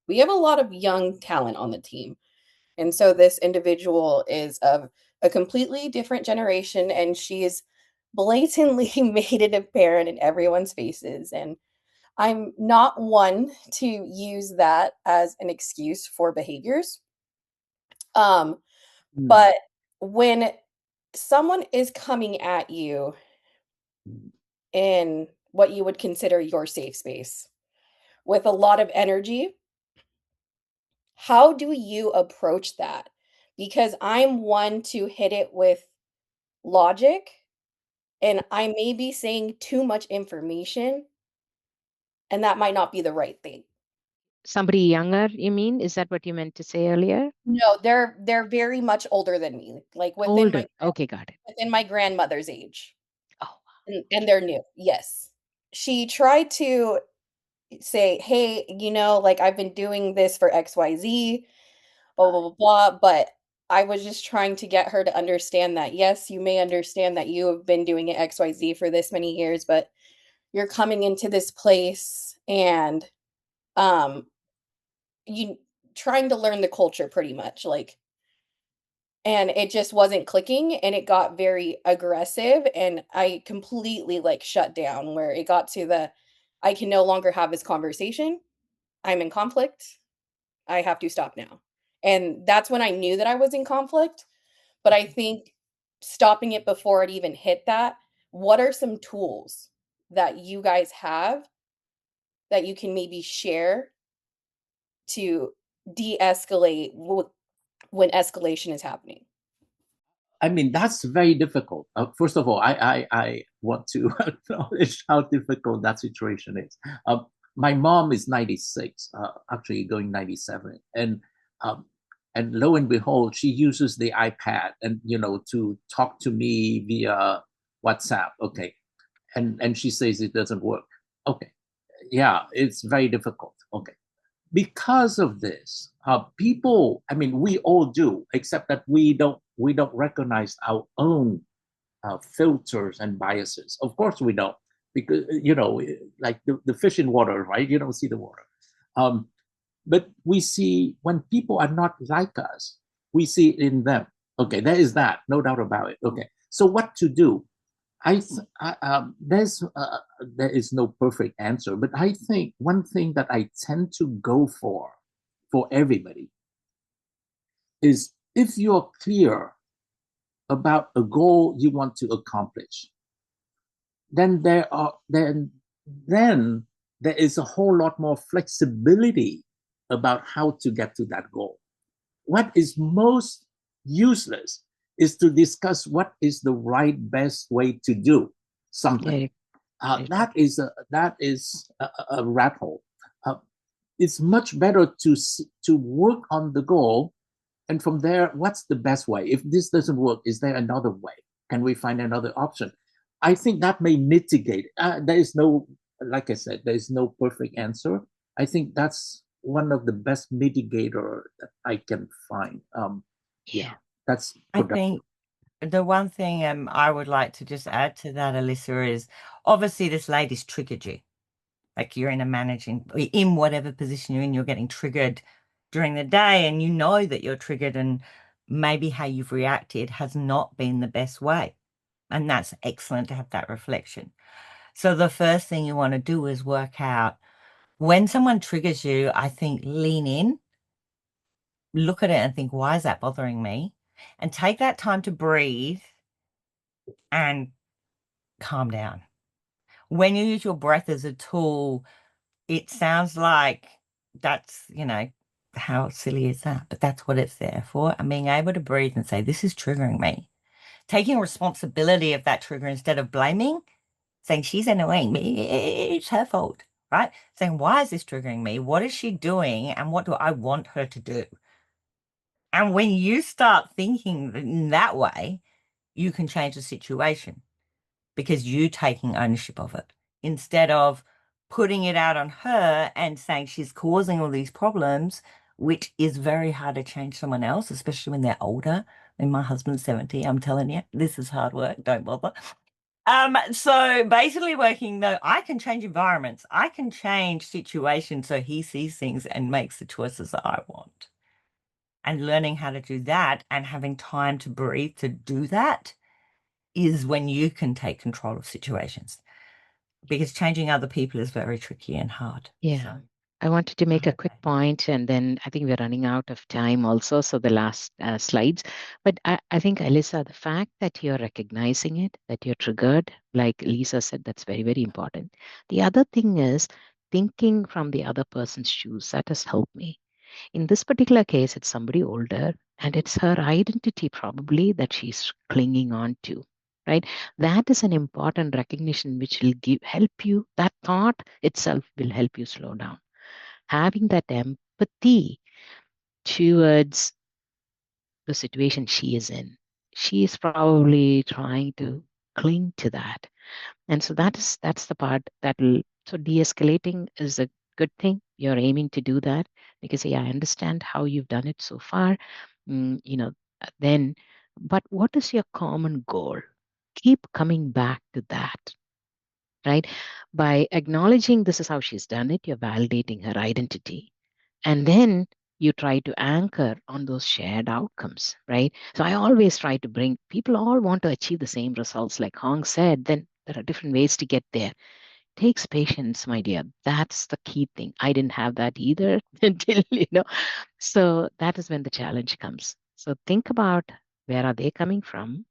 we have a lot of young talent on the team. And so this individual is of a completely different generation and she is blatantly made it apparent in everyone's faces. And I'm not one to use that as an excuse for behaviors. Um, Mm. but when someone is coming at you in what you would consider your safe space with a lot of energy, how do you approach that? Because I'm one to hit it with logic and I may be saying too much information and that might not be the right thing. Somebody younger, you mean? Is that what you meant to say earlier? No, they're very much older than me, like Older. Okay, got it. within my grandmother's age. Oh, And they're new. Yes. She tried to say, "Hey, like I've been doing this for XYZ, blah blah blah blah," but I was just trying to get her to understand that yes, you may understand that you have been doing it XYZ for this many years, but you're coming into this place and you trying to learn the culture pretty much, like, and it just wasn't clicking and it got very aggressive and I completely like shut down where it got to the I can no longer have this conversation. I'm in conflict. I have to stop now. And that's when I knew that I was in conflict. But I think stopping it before it even hit that, what are some tools that you guys have that you can maybe share to de-escalate when escalation is happening? I mean, that's very difficult. First of all, I want to acknowledge how difficult that situation is. My mom is 96, actually going 97, and lo and behold, she uses the iPad and to talk to me via WhatsApp. Okay, and she says it doesn't work. Okay, yeah, it's very difficult. Okay, because of this, people, I mean, we all do, except that we don't recognize our own filters and biases. Of course we don't, because like the fish in water, right? You don't see the water. But we see when people are not like us, we see it in them. Okay, there is that, no doubt about it. Okay, so what to do? There is no perfect answer, but I think one thing that I tend to go for everybody is, if you're clear about a goal you want to accomplish, then there is a whole lot more flexibility about how to get to that goal. What is most useless is to discuss what is the right best way to do something. That is a rat hole. It's much better to work on the goal, and from there, what's the best way? If this doesn't work, is there another way? Can we find another option? I think that may mitigate. There is no, like I said, there is no perfect answer. I think that's one of the best mitigator that I can find. That's productive. I think the one thing I would like to just add to that, Alyssa, is obviously this lady's triggered you. Like you're in whatever position you're in, you're getting triggered during the day, and you know that you're triggered, and maybe how you've reacted has not been the best way. And that's excellent to have that reflection. So the first thing you want to do is work out when someone triggers you. I think lean in, look at it and think, why is that bothering me? And take that time to breathe and calm down. When you use your breath as a tool, it sounds like that's, how silly is that? But that's what it's there for. And being able to breathe and say, this is triggering me. Taking responsibility of that trigger instead of blaming, saying she's annoying me, it's her fault, right? Saying, why is this triggering me? What is she doing? And what do I want her to do? And when you start thinking in that way, you can change the situation because you're taking ownership of it instead of putting it out on her and saying she's causing all these problems, which is very hard to change someone else, especially when they're older. And my husband's 70, I'm telling you, this is hard work. Don't bother. So basically working though, I can change environments. I can change situations so he sees things and makes the choices that I want. And learning how to do that and having time to breathe to do that is when you can take control of situations, because changing other people is very tricky and hard. Yeah. So. I wanted to make a quick point, and then I think we're running out of time also. So the last slides. But I think, Alyssa, the fact that you're recognizing it, that you're triggered, like Lisa said, that's very, very important. The other thing is thinking from the other person's shoes. That has helped me. In this particular case, it's somebody older, and it's her identity probably that she's clinging on to. Right? That is an important recognition which will help you. That thought itself will help you slow down. Having that empathy towards the situation she is in. She is probably trying to cling to that. And so that's the part that will, so de-escalating is a good thing. You're aiming to do that because, yeah, I understand how you've done it so far. Then, but what is your common goal? Keep coming back to that. right? By acknowledging this is how she's done it, you're validating her identity. And then you try to anchor on those shared outcomes, right? So I always try to bring people all want to achieve the same results, like Hong said, then there are different ways to get there. Takes patience, my dear. That's the key thing. I didn't have that either until, So that is when the challenge comes. So think about where are they coming from?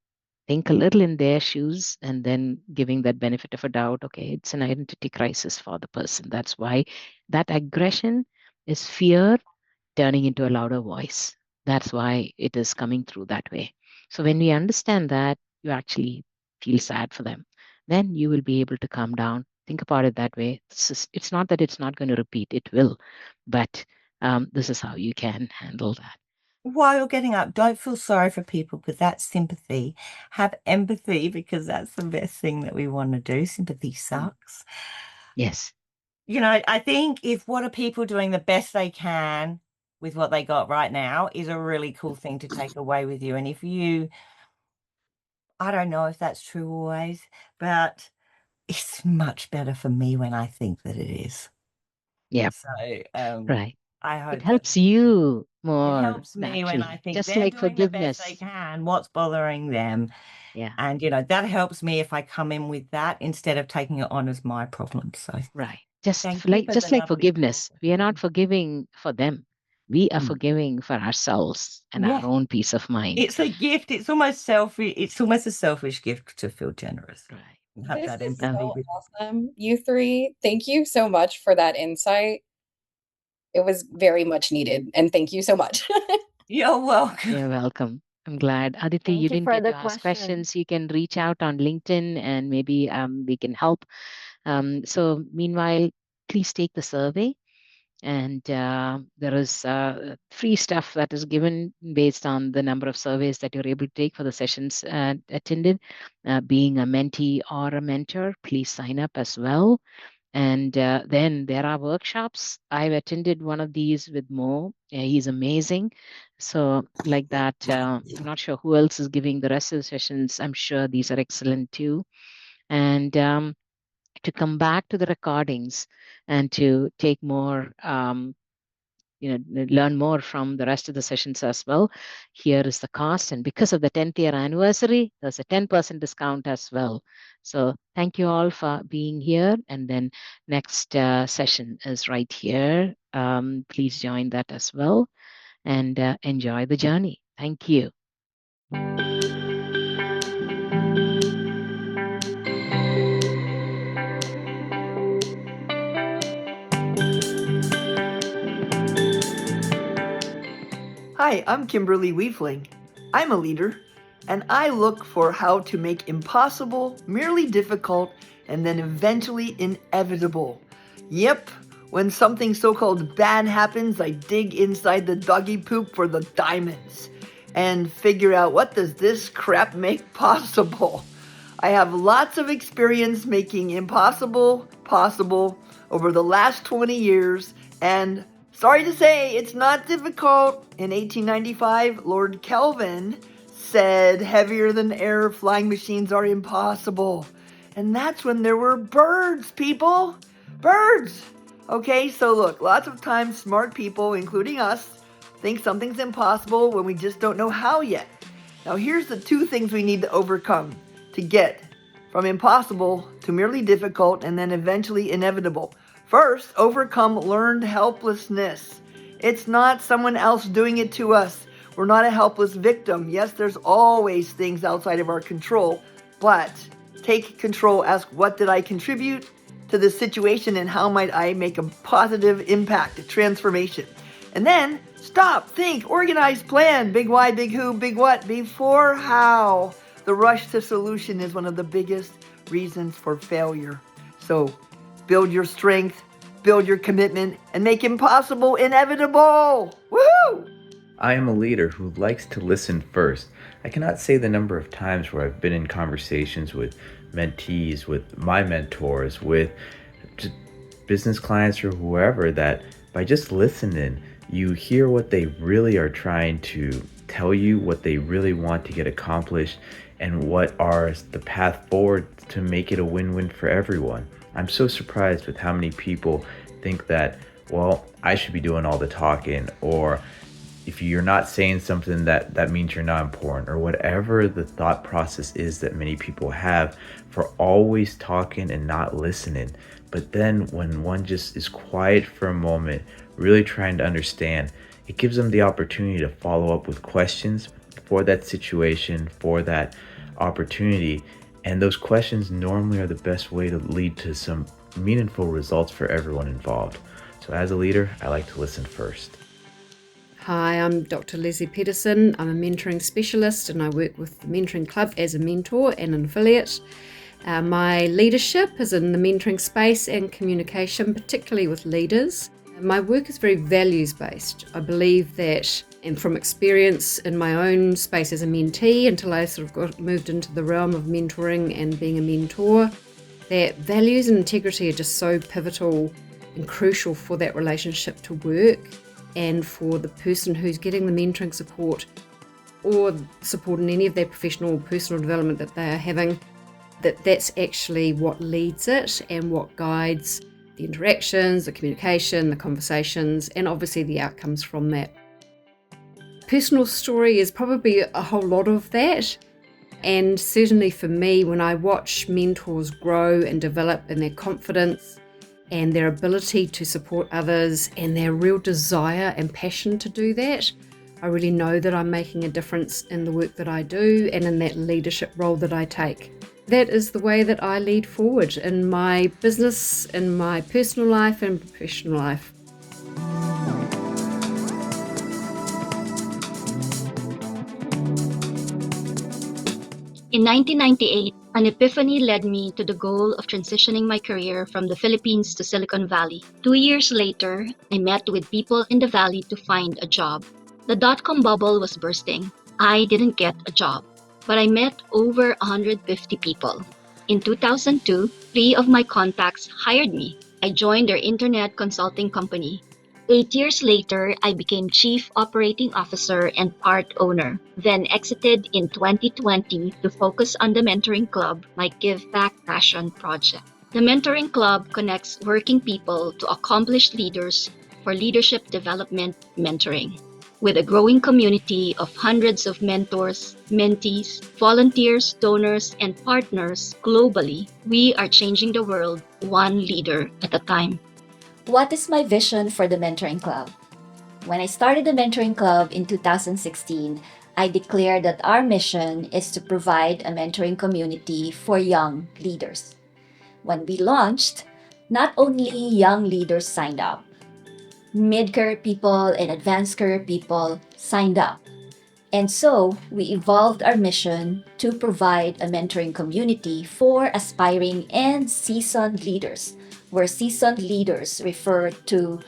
Think a little in their shoes and then giving that benefit of a doubt. Okay, it's an identity crisis for the person. That's why that aggression is fear turning into a louder voice. That's why it is coming through that way. So when we understand that, you actually feel sad for them. Then you will be able to calm down. Think about it that way. It's not that it's not going to repeat, it will. But this is how you can handle that. While you're getting up, don't feel sorry for people because that's sympathy. Have empathy because that's the best thing that we want to do. Sympathy sucks. Yes. I think what are people doing the best they can with what they got right now is a really cool thing to take away with you. And I don't know if that's true always, but it's much better for me when I think that it is. Yeah. So, right. I hope it helps you it more. helps me when I think just they're like doing the best forgiveness. they can. What's bothering them? Yeah. And that helps me if I come in with that instead of taking it on as my problem. So right. Just thank you for the like lovely forgiveness. talk. We are not forgiving for them. We are forgiving for ourselves and Yeah. our own peace of mind. It's a gift. It's almost selfish. It's almost a selfish gift to feel generous. Right. Have This that is empathy so with awesome, you three. Thank you so much for that insight. It was very much needed, and thank you so much. You're welcome. You're welcome. I'm glad. Aditi, Thank you you didn't for get the to ask question. questions. You can reach out on LinkedIn and maybe we can help. So meanwhile, please take the survey. And there is free stuff that is given based on the number of surveys that you're able to take for the sessions attended. Being a mentee or a mentor, please sign up as well. And then there are workshops. I've attended one of these with Mo. He's amazing. So, like that, I'm not sure who else is giving the rest of the sessions. I'm sure these are excellent too. And to come back to the recordings and to take more learn more from the rest of the sessions as well. Here is the cost, and because of the 10th year anniversary, there's a 10% discount as well. So thank you all for being here, and then next session is right here. Please join that as well, and enjoy the journey. Thank you. Hi, I'm Kimberly Weefling. I'm a leader, and I look for how to make impossible merely difficult and then eventually inevitable. Yep, when something so-called bad happens, I dig inside the doggy poop for the diamonds and figure out what does this crap make possible. I have lots of experience making impossible possible over the last 20 years, and sorry to say, it's not difficult. In 1895, Lord Kelvin said heavier than air flying machines are impossible. And that's when there were birds, people. Birds! Okay, so look, lots of times smart people, including us, think something's impossible when we just don't know how yet. Now here's the two things we need to overcome to get from impossible to merely difficult and then eventually inevitable. First, overcome learned helplessness. It's not someone else doing it to us. We're not a helpless victim. Yes, there's always things outside of our control, but take control. Ask, what did I contribute to this situation and how might I make a positive impact, a transformation? And then stop, think, organize, plan, big why, big who, big what, before how. The rush to solution is one of the biggest reasons for failure. So build your strength, build your commitment, and make impossible inevitable. Woohoo! I am a leader who likes to listen first. I cannot say the number of times where I've been in conversations with mentees, with my mentors, with business clients or whoever, that by just listening, you hear what they really are trying to tell you what they really want to get accomplished and what are the path forward to make it a win-win for everyone. I'm so surprised with how many people think that, well, I should be doing all the talking, or if you're not saying something, that means you're not important, or whatever the thought process is that many people have for always talking and not listening. But then when one just is quiet for a moment, really trying to understand, it gives them the opportunity to follow up with questions for that situation, for that opportunity. And those questions normally are the best way to lead to some meaningful results for everyone involved. So as a leader, I like to listen first. Hi, I'm Dr. Leslie Peterson. I'm a mentoring specialist and I work with the Mentoring Club as a mentor and an affiliate. My leadership is in the mentoring space and communication, particularly with leaders. My work is very values-based. I believe that, and from experience in my own space as a mentee until I sort of moved into the realm of mentoring and being a mentor, that values and integrity are just so pivotal and crucial for that relationship to work, and for the person who's getting the mentoring support or support in any of their professional or personal development that they are having, that's actually what leads it and what guides the interactions, the communication, the conversations, and obviously the outcomes from that. Personal story is probably a whole lot of that. And certainly for me, when I watch mentors grow and develop in their confidence and their ability to support others and their real desire and passion to do that, I really know that I'm making a difference in the work that I do and in that leadership role that I take. That is the way that I lead forward in my business, in my personal life and professional life. In 1998, an epiphany led me to the goal of transitioning my career from the Philippines to Silicon Valley. 2 years later, I met with people in the Valley to find a job. The dot-com bubble was bursting. I didn't get a job, but I met over 150 people. In 2002, 3 of my contacts hired me. I joined their internet consulting company. 8 years later, I became Chief Operating Officer and part owner, then exited in 2020 to focus on the Mentoring Club, my give back passion project. The Mentoring Club connects working people to accomplished leaders for leadership development mentoring. With a growing community of hundreds of mentors, mentees, volunteers, donors, and partners globally, we are changing the world one leader at a time. What is my vision for the Mentoring Club? When I started the Mentoring Club in 2016, I declared that our mission is to provide a mentoring community for young leaders. When we launched, not only young leaders signed up, mid-career people and advanced career people signed up. And so we evolved our mission to provide a mentoring community for aspiring and seasoned leaders, where seasoned leaders refer to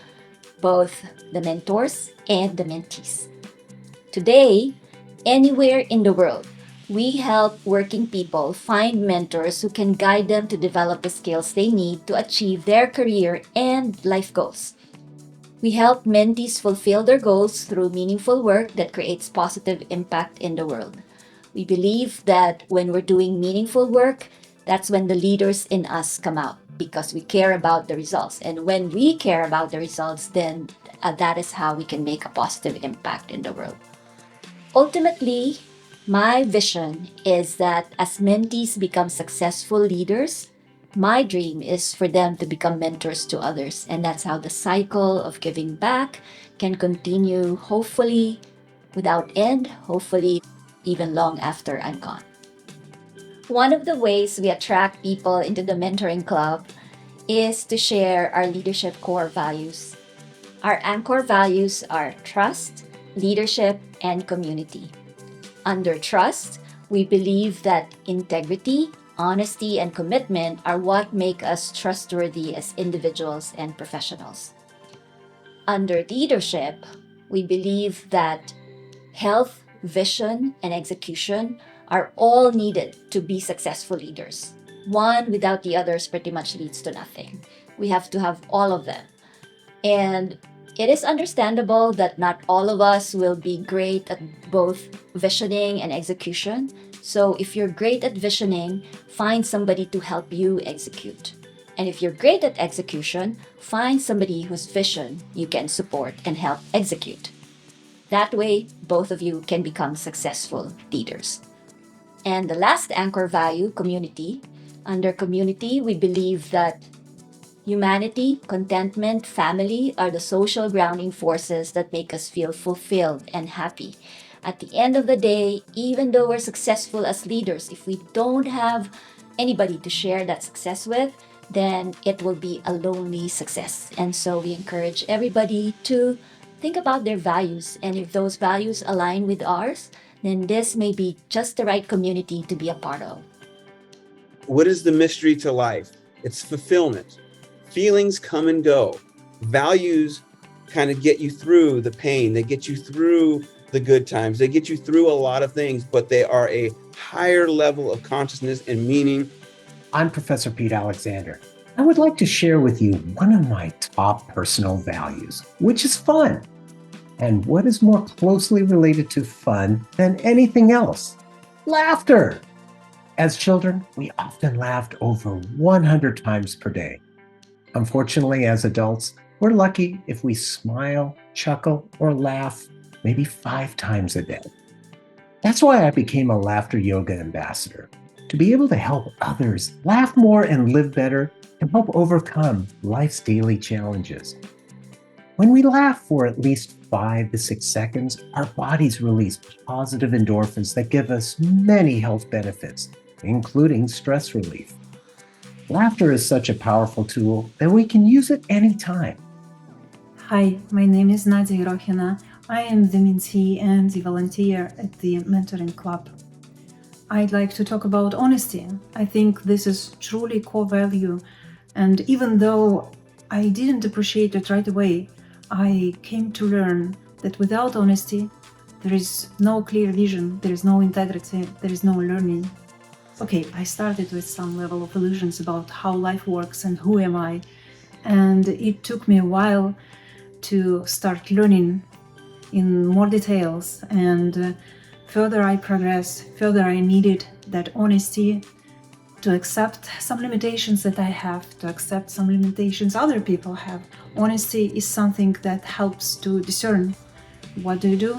both the mentors and the mentees. Today, anywhere in the world, we help working people find mentors who can guide them to develop the skills they need to achieve their career and life goals. We help mentees fulfill their goals through meaningful work that creates positive impact in the world. We believe that when we're doing meaningful work, that's when the leaders in us come out, because we care about the results. And when we care about the results, then that is how we can make a positive impact in the world. Ultimately, my vision is that as mentees become successful leaders, my dream is for them to become mentors to others. And that's how the cycle of giving back can continue, hopefully without end, hopefully even long after I'm gone. One of the ways we attract people into the Mentoring Club is to share our leadership core values. Our anchor values are trust, leadership, and community. Under trust, we believe that integrity, honesty, and commitment are what make us trustworthy as individuals and professionals. Under leadership, we believe that health, vision, and execution are all needed to be successful leaders. One without the others pretty much leads to nothing. We have to have all of them. And It is understandable that not all of us will be great at both visioning and execution. So if you're great at visioning, find somebody to help you execute. And if you're great at execution, find somebody whose vision you can support and help execute. That way, both of you can become successful leaders. And the last anchor value, community. Under community, we believe that humanity, contentment, family are the social grounding forces that make us feel fulfilled and happy. At the end of the day, even though we're successful as leaders, if we don't have anybody to share that success with, then it will be a lonely success. And so we encourage everybody to think about their values. And if those values align with ours, then this may be just the right community to be a part of. What is the mystery to life? It's fulfillment. Feelings come and go. Values kind of get you through the pain. They get you through the good times. They get you through a lot of things, but they are a higher level of consciousness and meaning. I'm Professor Pete Alexander. I would like to share with you one of my top personal values, which is fun. And what is more closely related to fun than anything else? Laughter. As children, we often laughed over 100 times per day. Unfortunately, as adults, we're lucky if we smile, chuckle, or laugh maybe 5 times a day. That's why I became a laughter yoga ambassador, to be able to help others laugh more and live better and help overcome life's daily challenges. When we laugh for at least 5 to 6 seconds, our bodies release positive endorphins that give us many health benefits, including stress relief. Laughter is such a powerful tool that we can use it anytime. Hi, my name is Nadia Rohina. I am the mentee and the volunteer at the Mentoring Club. I'd like to talk about honesty. I think this is truly core value, and even though I didn't appreciate it right away, I came to learn that without honesty, there is no clear vision, there is no integrity, there is no learning. Okay, I started with some level of illusions about how life works and who am I, and it took me a while to start learning in more details, and further I progressed, further I needed that honesty to accept some limitations that I have, to accept some limitations other people have. Honesty is something that helps to discern what do you do,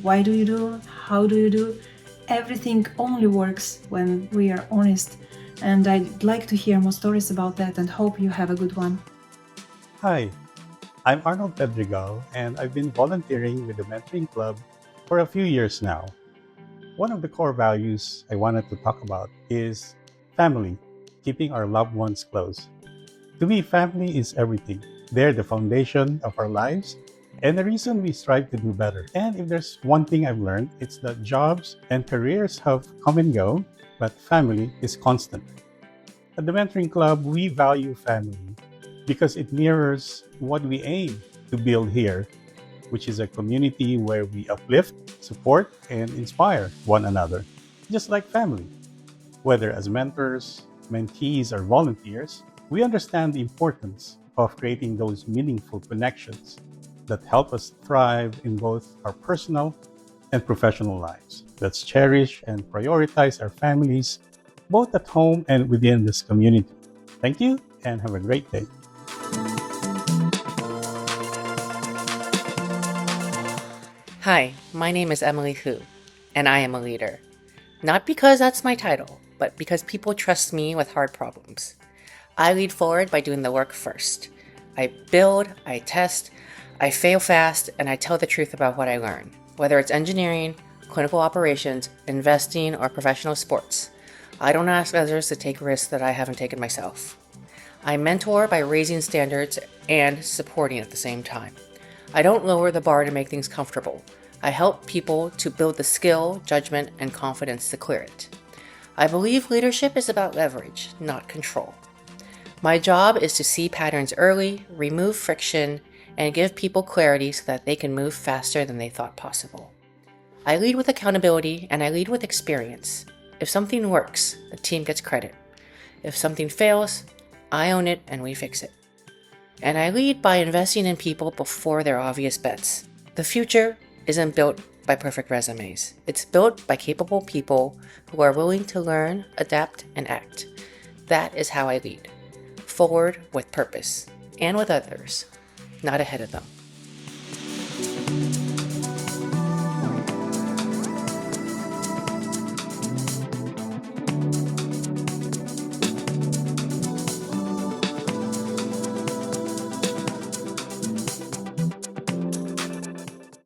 why do you do, how do you do. Everything only works when we are honest, and I'd like to hear more stories about that and hope you have a good one. Hi, I'm Arnold Pedregal, and I've been volunteering with the Mentoring Club for a few years now. One of the core values I wanted to talk about is family, keeping our loved ones close. To me, family is everything. They're the foundation of our lives and the reason we strive to do better. And if there's one thing I've learned, it's that jobs and careers have come and go, but family is constant. At the Mentoring Club, we value family because it mirrors what we aim to build here, which is a community where we uplift, support, and inspire one another, just like family. Whether as mentors, mentees, or volunteers, we understand the importance of creating those meaningful connections that help us thrive in both our personal and professional lives. Let's cherish and prioritize our families, both at home and within this community. Thank you, and have a great day. Hi, my name is Emily Hu, and I am a leader. Not because that's my title, but because people trust me with hard problems. I lead forward by doing the work first. I build, I test, I fail fast, and I tell the truth about what I learn, whether it's engineering, clinical operations, investing, or professional sports. I don't ask others to take risks that I haven't taken myself. I mentor by raising standards and supporting at the same time. I don't lower the bar to make things comfortable. I help people to build the skill, judgment, and confidence to clear it. I believe leadership is about leverage, not control. My job is to see patterns early, remove friction, and give people clarity so that they can move faster than they thought possible. I lead with accountability and I lead with experience. If something works, the team gets credit. If something fails, I own it and we fix it. And I lead by investing in people before they're obvious bets. The future isn't built by perfect resumes. It's built by capable people who are willing to learn, adapt, and act. That is how I lead. Forward with purpose and with others, not ahead of them.